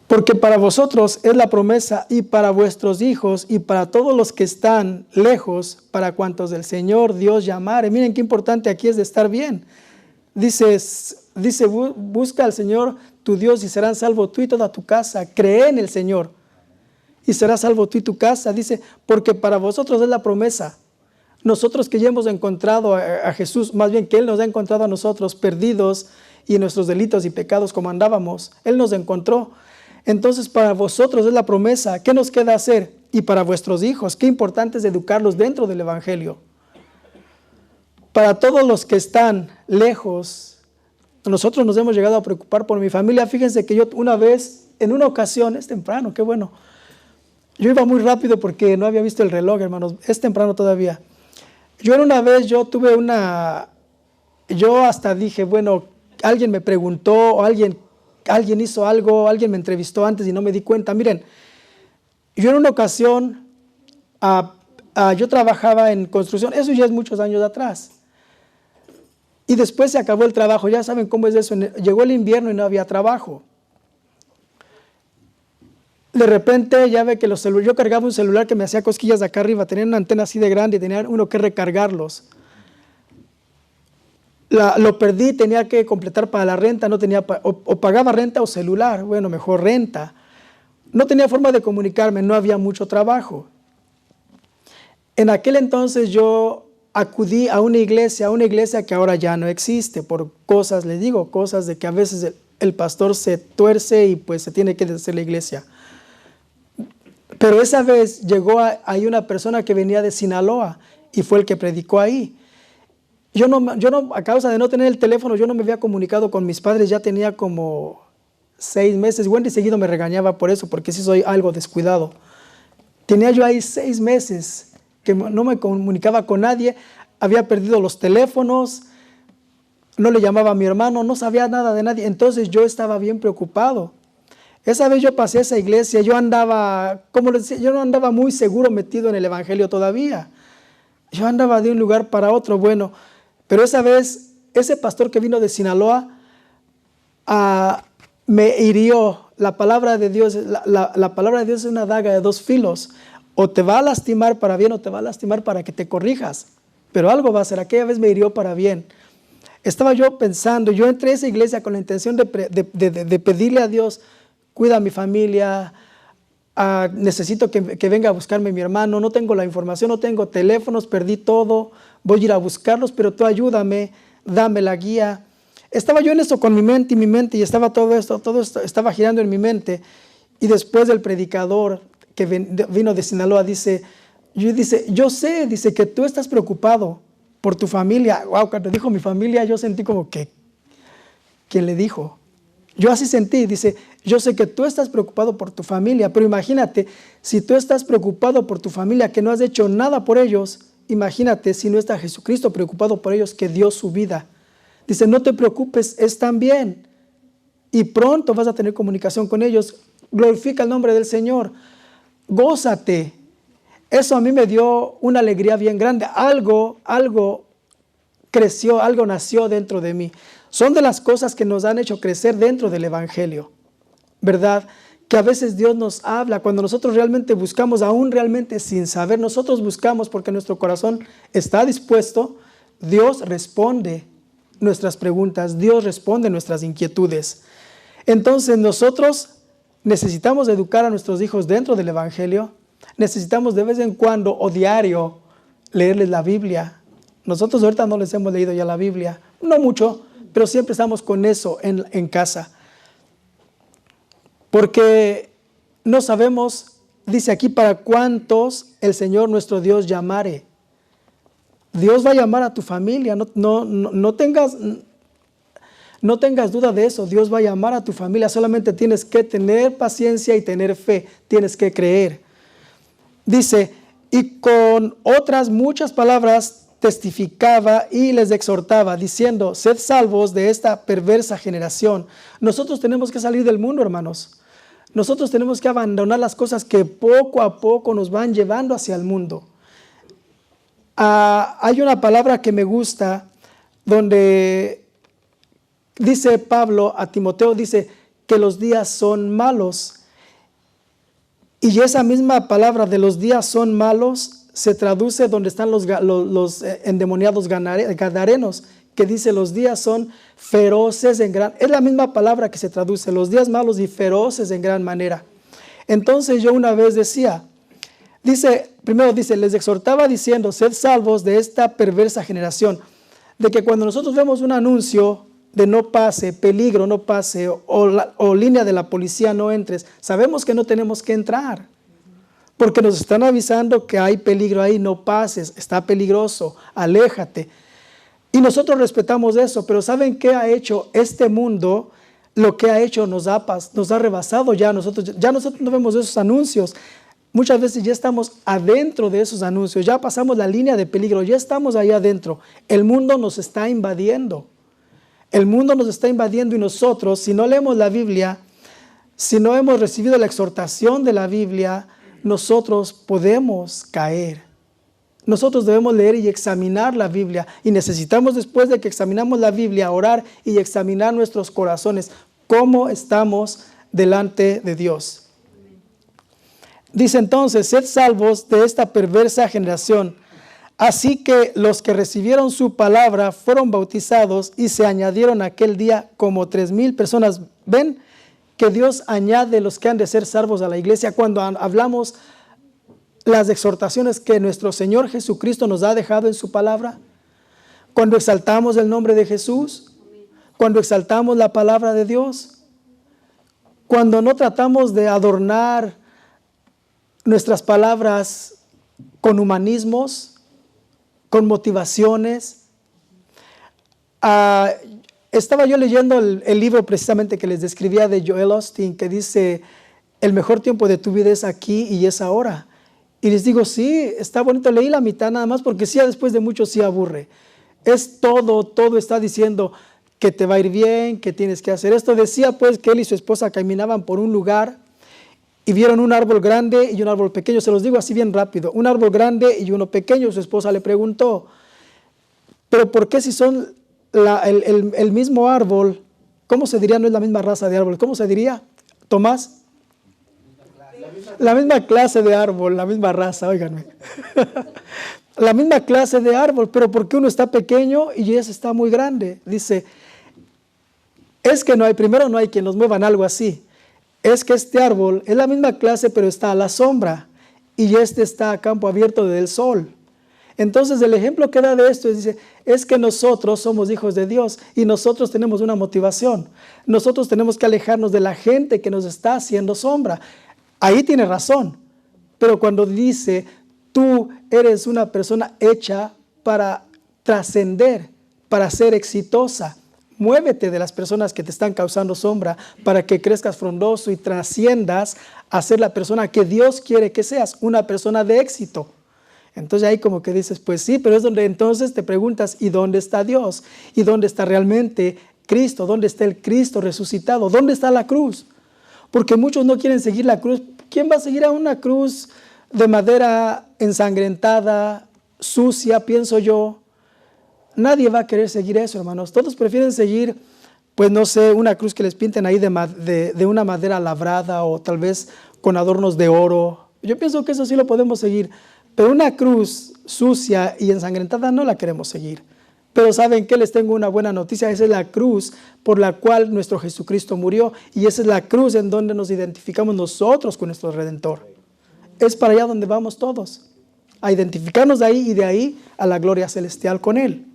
Porque para vosotros es la promesa y para vuestros hijos y para todos los que están lejos, para cuantos del Señor Dios llamare. Miren qué importante aquí es de estar bien. Dice, busca al Señor tu Dios y serán salvos tú y toda tu casa. Cree en el Señor. y serás salvo tú y tu casa. Dice, porque para vosotros es la promesa. Nosotros que ya hemos encontrado a Jesús, más bien que Él nos ha encontrado a nosotros perdidos y en nuestros delitos y pecados como andábamos, Él nos encontró. Entonces para vosotros es la promesa. ¿Qué nos queda hacer? Y para vuestros hijos, qué importante es educarlos dentro del Evangelio. Para todos los que están lejos, nosotros nos hemos llegado a preocupar por mi familia. Fíjense que yo una vez, en una ocasión, es temprano, qué bueno. Yo iba muy rápido porque no había visto el reloj, hermanos, es temprano todavía. Yo hasta dije, bueno, alguien me preguntó, o alguien hizo algo, alguien me entrevistó antes y no me di cuenta. Miren, yo en una ocasión, yo trabajaba en construcción, eso ya es muchos años atrás. Y después se acabó el trabajo, ya saben cómo es eso, llegó el invierno y no había trabajo. De repente ya ve que yo cargaba un celular que me hacía cosquillas de acá arriba, tenía una antena así de grande y tenía uno que recargarlos. Lo perdí, tenía que completar para la renta, no tenía o pagaba renta o celular, bueno, mejor renta. No tenía forma de comunicarme, no había mucho trabajo. En aquel entonces yo acudí a una iglesia que ahora ya no existe, por cosas, les digo, cosas de que a veces el pastor se tuerce y pues se tiene que deshacer la iglesia. Pero esa vez llegó ahí una persona que venía de Sinaloa y fue el que predicó ahí. Yo no, a causa de no tener el teléfono, yo no me había comunicado con mis padres, ya tenía como 6 meses. Wendy seguido me regañaba por eso, porque sí soy algo descuidado. Tenía yo ahí 6 meses que no me comunicaba con nadie, había perdido los teléfonos, no le llamaba a mi hermano, no sabía nada de nadie. Entonces yo estaba bien preocupado. Esa vez yo pasé a esa iglesia, yo andaba, como les decía, yo no andaba muy seguro metido en el evangelio todavía. Yo andaba de un lugar para otro, bueno, pero esa vez, ese pastor que vino de Sinaloa me hirió. La palabra de Dios, la palabra de Dios es una daga de 2 filos. O te va a lastimar para bien o te va a lastimar para que te corrijas. Pero algo va a hacer. Aquella vez me hirió para bien. Estaba yo pensando, yo entré a esa iglesia con la intención de pedirle a Dios, cuida a mi familia, necesito que venga a buscarme mi hermano, no tengo la información, no tengo teléfonos, perdí todo, voy a ir a buscarlos, pero tú ayúdame, dame la guía. Estaba yo en eso con mi mente y estaba todo esto estaba girando en mi mente. Y después el predicador que vino de Sinaloa dice, yo sé, dice que tú estás preocupado por tu familia. Wow, cuando dijo mi familia, yo sentí como que, ¿quién le dijo? Yo así sentí, dice, yo sé que tú estás preocupado por tu familia, pero imagínate, si tú estás preocupado por tu familia, que no has hecho nada por ellos, imagínate si no está Jesucristo preocupado por ellos, que dio su vida. Dice, no te preocupes, están bien. Y pronto vas a tener comunicación con ellos. Glorifica el nombre del Señor. Gózate. Eso a mí me dio una alegría bien grande. Algo creció, algo nació dentro de mí. Son de las cosas que nos han hecho crecer dentro del Evangelio, ¿verdad? Que a veces Dios nos habla cuando nosotros realmente buscamos, aún realmente sin saber, nosotros buscamos porque nuestro corazón está dispuesto. Dios responde nuestras preguntas, Dios responde nuestras inquietudes. Entonces nosotros necesitamos educar a nuestros hijos dentro del Evangelio. Necesitamos de vez en cuando o diario leerles la Biblia. Nosotros ahorita no les hemos leído ya la Biblia, no mucho, pero siempre estamos con eso en casa. Porque no sabemos, dice aquí, para cuántos el Señor nuestro Dios llamare. Dios va a llamar a tu familia, no tengas duda de eso. Dios va a llamar a tu familia, solamente tienes que tener paciencia y tener fe, tienes que creer. Dice, y con otras muchas palabras testificaba y les exhortaba, diciendo, sed salvos de esta perversa generación. Nosotros tenemos que salir del mundo, hermanos. Nosotros tenemos que abandonar las cosas que poco a poco nos van llevando hacia el mundo. Hay una palabra que me gusta donde dice Pablo a Timoteo, dice que los días son malos. Y esa misma palabra de los días son malos se traduce donde están los endemoniados gadarenos, que dice los días son feroces en gran. Es la misma palabra que se traduce, los días malos y feroces en gran manera. Entonces yo una vez primero dice, les exhortaba diciendo, sed salvos de esta perversa generación. De que cuando nosotros vemos un anuncio de no pase, peligro, no pase, o línea de la policía, no entres, sabemos que no tenemos que entrar. Porque nos están avisando que hay peligro ahí, no pases, está peligroso, aléjate. Y nosotros respetamos eso, pero ¿saben qué ha hecho este mundo? Lo que ha hecho nos ha rebasado ya nosotros no vemos esos anuncios. Muchas veces ya estamos adentro de esos anuncios, ya pasamos la línea de peligro, ya estamos ahí adentro. El mundo nos está invadiendo. El mundo nos está invadiendo y nosotros, si no leemos la Biblia, si no hemos recibido la exhortación de la Biblia, nosotros podemos caer. Nosotros debemos leer y examinar la Biblia y necesitamos, después de que examinamos la Biblia, orar y examinar nuestros corazones, cómo estamos delante de Dios. Dice entonces, sed salvos de esta perversa generación. Así que los que recibieron su palabra fueron bautizados y se añadieron aquel día como 3,000 personas. ¿Ven que Dios añade los que han de ser salvos a la iglesia cuando hablamos las exhortaciones que nuestro Señor Jesucristo nos ha dejado en su palabra? Cuando exaltamos el nombre de Jesús, cuando exaltamos la palabra de Dios, cuando no tratamos de adornar nuestras palabras con humanismos, con motivaciones. Estaba yo leyendo el libro precisamente que les describía de Joel Osteen, que dice, el mejor tiempo de tu vida es aquí y es ahora. Y les digo, sí, está bonito, leí la mitad nada más, porque sí, después de mucho sí aburre. Es todo está diciendo que te va a ir bien, que tienes que hacer esto. Decía pues que él y su esposa caminaban por un lugar y vieron un árbol grande y un árbol pequeño. Se los digo así bien rápido. Un árbol grande y uno pequeño. Su esposa le preguntó, ¿pero por qué si son el mismo árbol? ¿Cómo se diría? No es la misma raza de árbol. ¿Cómo se diría, Tomás? La misma clase de árbol, la misma raza, óiganme. La misma clase de árbol, pero ¿por qué uno está pequeño y ese está muy grande? Dice, es que no hay quien nos muevan algo así. Es que este árbol es la misma clase, pero está a la sombra, y este está a campo abierto del sol. Entonces el ejemplo que da de esto es que nosotros somos hijos de Dios y nosotros tenemos una motivación. Nosotros tenemos que alejarnos de la gente que nos está haciendo sombra. Ahí tiene razón, pero cuando dice, tú eres una persona hecha para trascender, para ser exitosa, muévete de las personas que te están causando sombra para que crezcas frondoso y trasciendas a ser la persona que Dios quiere que seas, una persona de éxito. Entonces ahí como que dices, pues sí, pero es donde entonces te preguntas, ¿y dónde está Dios? ¿Y dónde está realmente Cristo? ¿Dónde está el Cristo resucitado? ¿Dónde está la cruz? Porque muchos no quieren seguir la cruz. ¿Quién va a seguir a una cruz de madera ensangrentada, sucia, pienso yo? Nadie va a querer seguir eso, hermanos. Todos prefieren seguir, pues no sé, una cruz que les pinten ahí de una madera labrada o tal vez con adornos de oro. Yo pienso que eso sí lo podemos seguir, pero una cruz sucia y ensangrentada no la queremos seguir. Pero ¿saben qué? Les tengo una buena noticia. Esa es la cruz por la cual nuestro Jesucristo murió y esa es la cruz en donde nos identificamos nosotros con nuestro Redentor. Es para allá donde vamos todos, a identificarnos de ahí y de ahí a la gloria celestial con Él.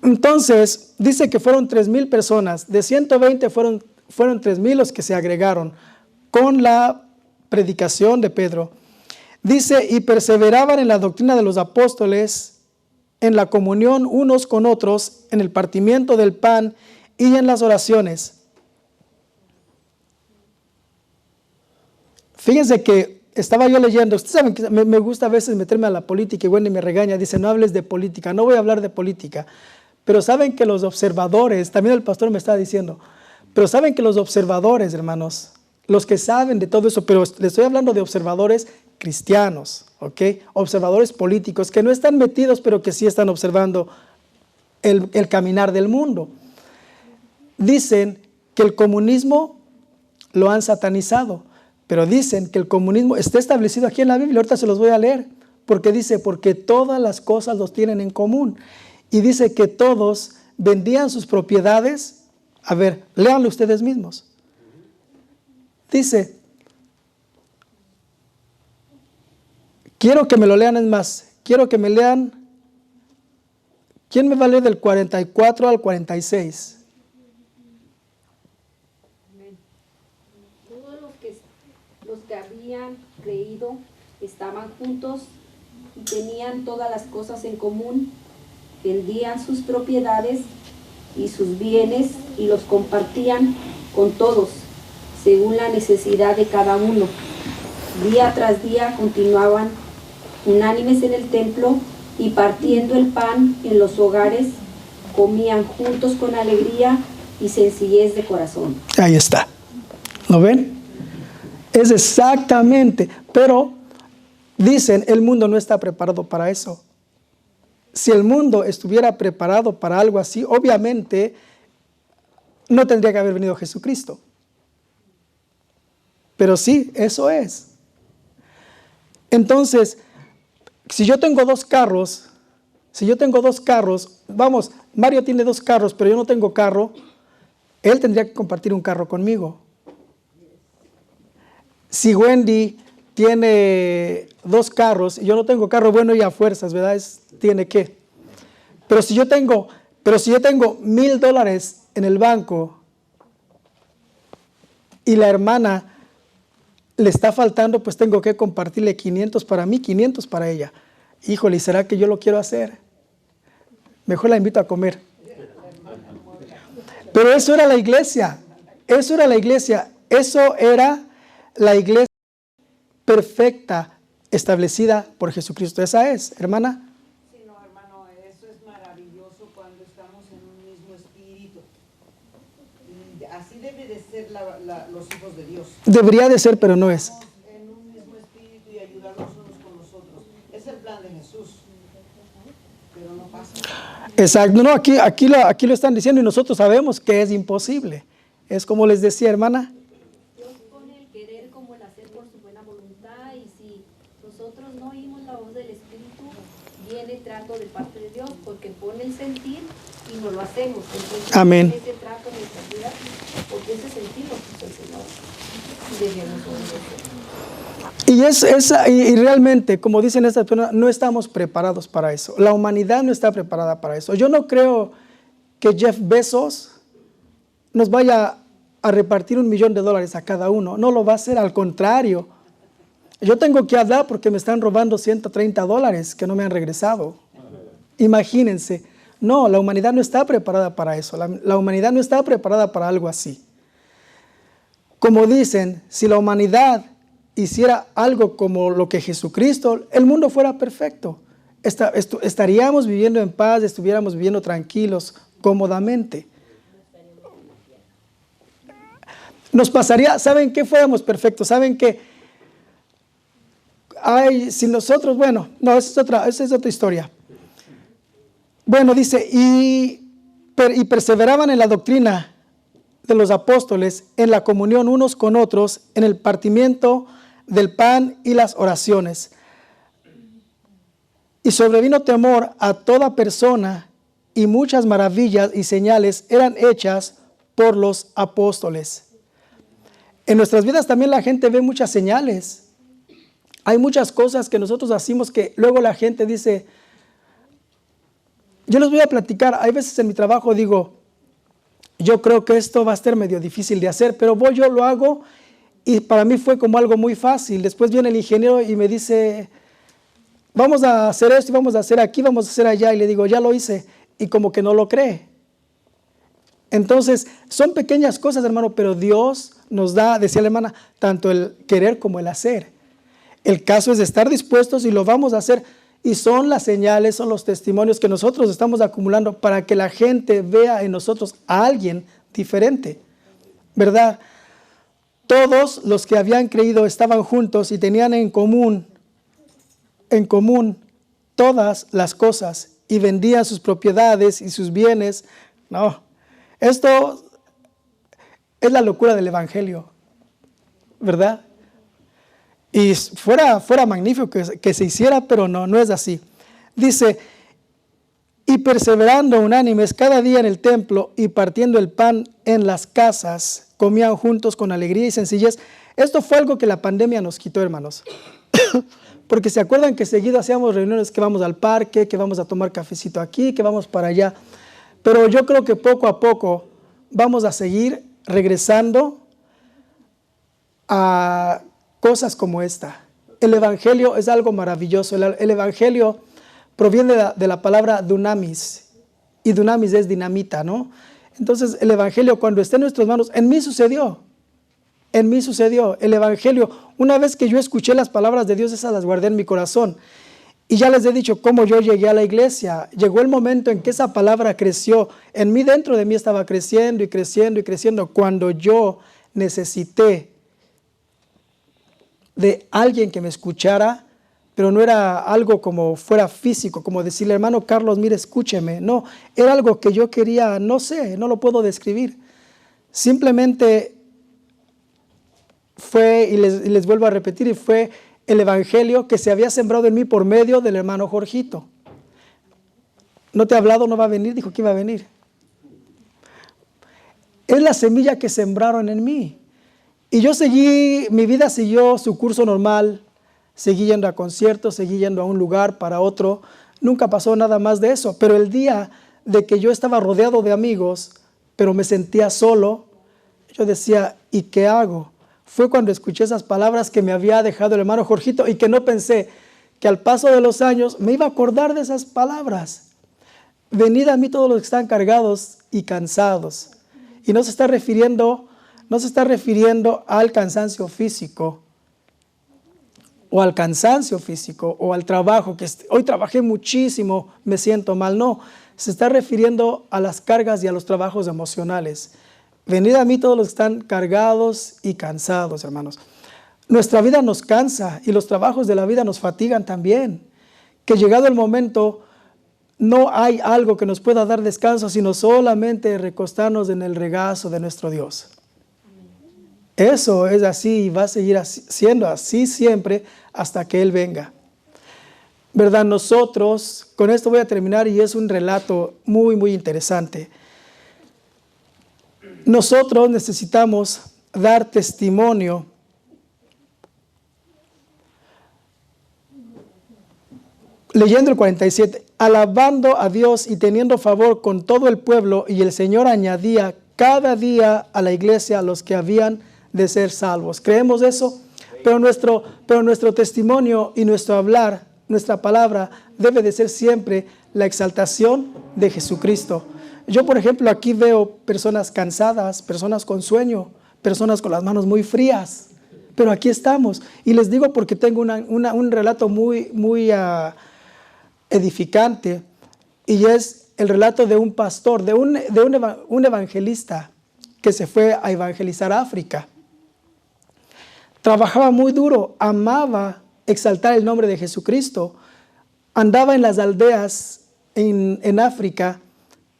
Entonces, dice que fueron 3,000 personas, de 120 fueron 3,000 los que se agregaron con la predicación de Pedro. Dice, y perseveraban en la doctrina de los apóstoles, en la comunión unos con otros, en el partimiento del pan y en las oraciones. Fíjense que estaba yo leyendo, ustedes saben que me gusta a veces meterme a la política y Wendy me regaña, dice, no hables de política, no voy a hablar de política. Pero saben que los observadores, también el pastor me estaba diciendo, pero saben que los observadores, hermanos, los que saben de todo eso, pero les estoy hablando de observadores cristianos, ¿ok? Observadores políticos que no están metidos, pero que sí están observando el caminar del mundo. Dicen que el comunismo lo han satanizado, pero dicen que el comunismo está establecido aquí en la Biblia. Ahorita se los voy a leer, porque dice, porque todas las cosas los tienen en común. Y dice que todos vendían sus propiedades. A ver, léanlo ustedes mismos. Dice, quiero que me lo lean, es más, quiero que me lean, ¿quién me va a leer del 44 al 46? Todos los que habían creído estaban juntos y tenían todas las cosas en común, vendían sus propiedades y sus bienes y los compartían con todos, según la necesidad de cada uno. Día tras día continuaban unánimes en el templo y partiendo el pan en los hogares, comían juntos con alegría y sencillez de corazón. Ahí está. ¿Lo ven? Es exactamente, pero dicen, el mundo no está preparado para eso. Si el mundo estuviera preparado para algo así, obviamente no tendría que haber venido Jesucristo. Pero sí, eso es. Entonces, si yo tengo dos carros, vamos, Mario tiene 2 carros, pero yo no tengo carro, él tendría que compartir un carro conmigo. Si Wendy tiene 2 carros y yo no tengo carro, bueno, y a fuerzas, ¿verdad? Tiene que. Pero si yo tengo $1,000 en el banco y la hermana le está faltando, pues tengo que compartirle 500 para mí, 500 para ella. Híjole, ¿será que yo lo quiero hacer? Mejor la invito a comer. Pero eso era la iglesia. Eso era la iglesia perfecta, establecida por Jesucristo. Esa es, hermana. Sí, no, hermano, eso es maravilloso cuando estamos en un mismo espíritu. Y así debe de ser los hijos de Dios. Debería de ser, pero no es. En un mismo espíritu y ayudarnos unos con los otros. Es el plan de Jesús. Pero no pasa. Exacto. No, aquí lo están diciendo y nosotros sabemos que es imposible. Es como les decía, hermana. Dios pone el querer como el hacer por su buena voluntad, y si nosotros no oímos la voz del Espíritu, viene trato de parte de Dios, porque pone el sentir y no lo hacemos. Entonces, Amén. ese trato en nuestra vida, porque ese sentir lo puso el Señor. Y debemos obedecer. Y realmente, como dicen estas personas, no estamos preparados para eso. La humanidad no está preparada para eso. Yo no creo que Jeff Bezos nos vaya a repartir $1 millón a cada uno. No lo va a hacer, al contrario. Yo tengo que hablar porque me están robando $130 que no me han regresado. Imagínense. No, la humanidad no está preparada para eso. La humanidad no está preparada para algo así. Como dicen, si la humanidad hiciera algo como lo que Jesucristo, el mundo fuera perfecto. Estaríamos viviendo en paz, estuviéramos viviendo tranquilos, cómodamente. Nos pasaría, ¿saben qué? Fuéramos perfectos, ¿saben qué? Si nosotros, bueno, no, esa es otra historia. Bueno, dice, y perseveraban en la doctrina de los apóstoles, en la comunión unos con otros, en el partimiento del pan y las oraciones. Y sobrevino temor a toda persona, y muchas maravillas y señales eran hechas por los apóstoles. En nuestras vidas también la gente ve muchas señales. Hay muchas cosas que nosotros hacemos que luego la gente dice, yo les voy a platicar, hay veces en mi trabajo digo, yo creo que esto va a ser medio difícil de hacer, pero yo lo hago y para mí fue como algo muy fácil. Después viene el ingeniero y me dice, vamos a hacer esto, vamos a hacer aquí, vamos a hacer allá, y le digo, ya lo hice, y como que no lo cree. Entonces, son pequeñas cosas, hermano, pero Dios nos da, decía la hermana, tanto el querer como el hacer. El caso es de estar dispuestos y lo vamos a hacer. Y son las señales, son los testimonios que nosotros estamos acumulando para que la gente vea en nosotros a alguien diferente, ¿verdad? Todos los que habían creído estaban juntos y tenían en común todas las cosas y vendían sus propiedades y sus bienes. No, esto es la locura del evangelio, ¿verdad? Y fuera magnífico que se hiciera, pero no es así. Dice, y perseverando unánimes cada día en el templo y partiendo el pan en las casas, comían juntos con alegría y sencillez. Esto fue algo que la pandemia nos quitó, hermanos. Porque se acuerdan que seguido hacíamos reuniones, que vamos al parque, que vamos a tomar cafecito aquí, que vamos para allá. Pero yo creo que poco a poco vamos a seguir regresando a cosas como esta. El Evangelio es algo maravilloso. El Evangelio proviene de la palabra dunamis, y dunamis es dinamita, ¿no? Entonces el Evangelio, cuando esté en nuestras manos, en mí sucedió. El Evangelio, una vez que yo escuché las palabras de Dios, esas las guardé en mi corazón. Y ya les he dicho cómo yo llegué a la iglesia. Llegó el momento en que esa palabra creció. En mí, dentro de mí estaba creciendo y creciendo y creciendo. Cuando yo necesité de alguien que me escuchara, pero no era algo como fuera físico, como decirle, hermano Carlos, mire, escúcheme. No, era algo que yo quería, no sé, no lo puedo describir. Simplemente fue, y les vuelvo a repetir, y fue el Evangelio que se había sembrado en mí por medio del hermano Jorgito. ¿No te ha hablado? ¿No va a venir? Dijo que iba a venir. Es la semilla que sembraron en mí. Y yo seguí, mi vida siguió su curso normal. Seguí yendo a conciertos, seguí yendo a un lugar para otro. Nunca pasó nada más de eso. Pero el día de que yo estaba rodeado de amigos, pero me sentía solo, yo decía, ¿y qué hago? Fue cuando escuché esas palabras que me había dejado el hermano Jorgito y que no pensé que al paso de los años me iba a acordar de esas palabras. Venid a mí todos los que están cargados y cansados. Y no se está refiriendo al cansancio físico o al trabajo, que hoy trabajé muchísimo, me siento mal. No, se está refiriendo a las cargas y a los trabajos emocionales. Venid a mí todos los que están cargados y cansados, hermanos. Nuestra vida nos cansa y los trabajos de la vida nos fatigan también. Que llegado el momento, no hay algo que nos pueda dar descanso, sino solamente recostarnos en el regazo de nuestro Dios. Eso es así y va a seguir siendo así siempre hasta que Él venga. ¿Verdad? Nosotros, con esto voy a terminar y es un relato muy, muy interesante. Nosotros necesitamos dar testimonio leyendo el 47, alabando a Dios y teniendo favor con todo el pueblo, y el Señor añadía cada día a la iglesia a los que habían de ser salvos. ¿Creemos eso? Pero nuestro testimonio y nuestro hablar, nuestra palabra, debe de ser siempre la exaltación de Jesucristo. Yo, por ejemplo, aquí veo personas cansadas, personas con sueño, personas con las manos muy frías, pero aquí estamos. Y les digo porque tengo un relato muy edificante, y es el relato de un pastor, de un evangelista que se fue a evangelizar África. Trabajaba muy duro, amaba exaltar el nombre de Jesucristo, andaba en las aldeas en África,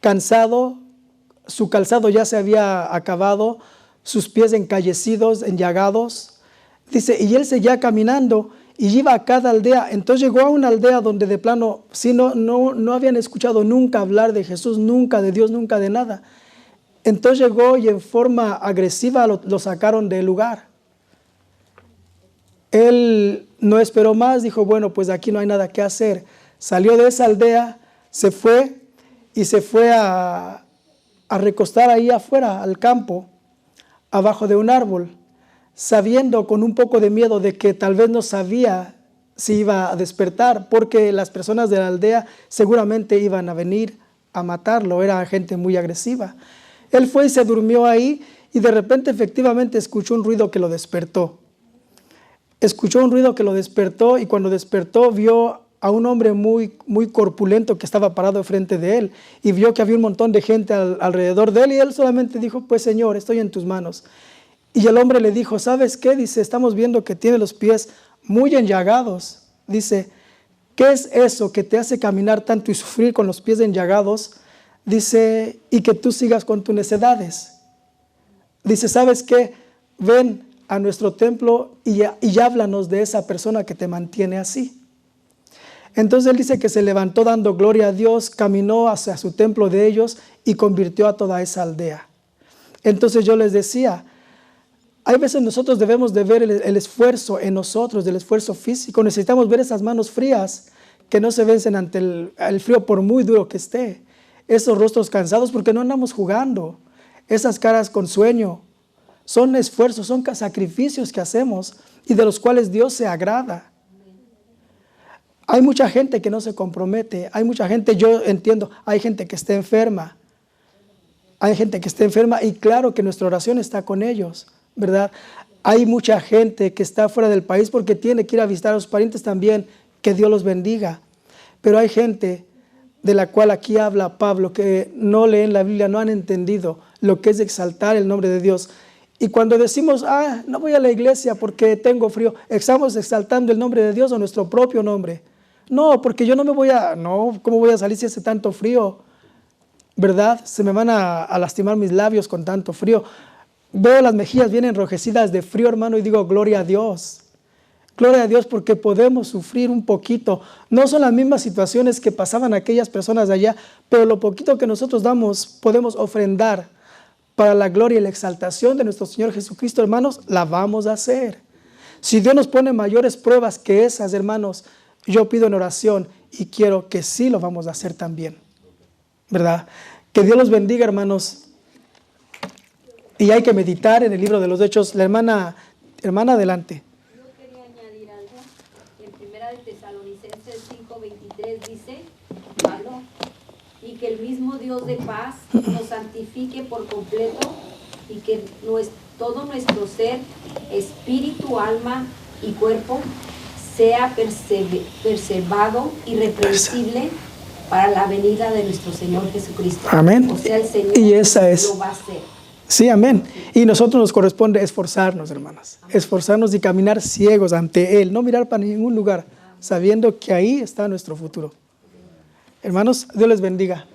cansado, su calzado ya se había acabado, sus pies encallecidos, enllagados. Dice, y él seguía caminando y iba a cada aldea. Entonces llegó a una aldea donde de plano, sí, no habían escuchado nunca hablar de Jesús, nunca de Dios, nunca de nada. Entonces llegó y en forma agresiva lo sacaron del lugar. Él no esperó más, dijo, bueno, pues aquí no hay nada que hacer. Salió de esa aldea, se fue a recostar ahí afuera, al campo, abajo de un árbol, sabiendo con un poco de miedo de que tal vez no sabía si iba a despertar, porque las personas de la aldea seguramente iban a venir a matarlo, era gente muy agresiva. Él fue y se durmió ahí, y de repente efectivamente escuchó un ruido que lo despertó. Y cuando despertó vio a un hombre muy corpulento que estaba parado frente de él, y vio que había un montón de gente alrededor de él, y él solamente dijo, pues Señor, estoy en tus manos. Y el hombre le dijo, ¿sabes qué? Dice, estamos viendo que tiene los pies muy enllagados. Dice, ¿qué es eso que te hace caminar tanto y sufrir con los pies enllagados? Dice, y que tú sigas con tus necedades. Dice, ¿sabes qué? Ven a nuestro templo y háblanos de esa persona que te mantiene así. Entonces él dice que se levantó dando gloria a Dios, caminó hacia su templo de ellos y convirtió a toda esa aldea. Entonces yo les decía, hay veces nosotros debemos de ver el esfuerzo en nosotros, el esfuerzo físico. Necesitamos ver esas manos frías que no se vencen ante el frío por muy duro que esté. Esos rostros cansados porque no andamos jugando. Esas caras con sueño. Son esfuerzos, son sacrificios que hacemos y de los cuales Dios se agrada. Hay mucha gente que no se compromete. Hay mucha gente, yo entiendo, hay gente que está enferma. Hay gente que está enferma y claro que nuestra oración está con ellos, ¿verdad? Hay mucha gente que está fuera del país porque tiene que ir a visitar a sus parientes también. Que Dios los bendiga. Pero hay gente de la cual aquí habla Pablo que no leen la Biblia, no han entendido lo que es exaltar el nombre de Dios. Y cuando decimos, no voy a la iglesia porque tengo frío, ¿estamos exaltando el nombre de Dios o nuestro propio nombre? No, porque yo ¿cómo voy a salir si hace tanto frío? ¿Verdad? Se me van a lastimar mis labios con tanto frío. Veo las mejillas bien enrojecidas de frío, hermano, y digo, gloria a Dios. Gloria a Dios porque podemos sufrir un poquito. No son las mismas situaciones que pasaban aquellas personas de allá, pero lo poquito que nosotros damos podemos ofrendar para la gloria y la exaltación de nuestro Señor Jesucristo, hermanos, la vamos a hacer. Si Dios nos pone mayores pruebas que esas, hermanos, yo pido en oración y quiero que sí lo vamos a hacer también, ¿verdad? Que Dios los bendiga, hermanos. Y hay que meditar en el libro de los Hechos. La hermana, adelante. Tesalonicenses 5:23 dice, Pablo, y que el mismo Dios de paz nos santifique por completo y que todo nuestro ser, espíritu, alma y cuerpo sea preservado irreprensible para la venida de nuestro Señor Jesucristo. Amén. O sea, el Señor y esa es, lo va a hacer. Sí, amén. Y nosotros nos corresponde esforzarnos, hermanas. Esforzarnos y caminar ciegos ante Él. No mirar para ningún lugar, sabiendo que ahí está nuestro futuro. Hermanos, Dios les bendiga.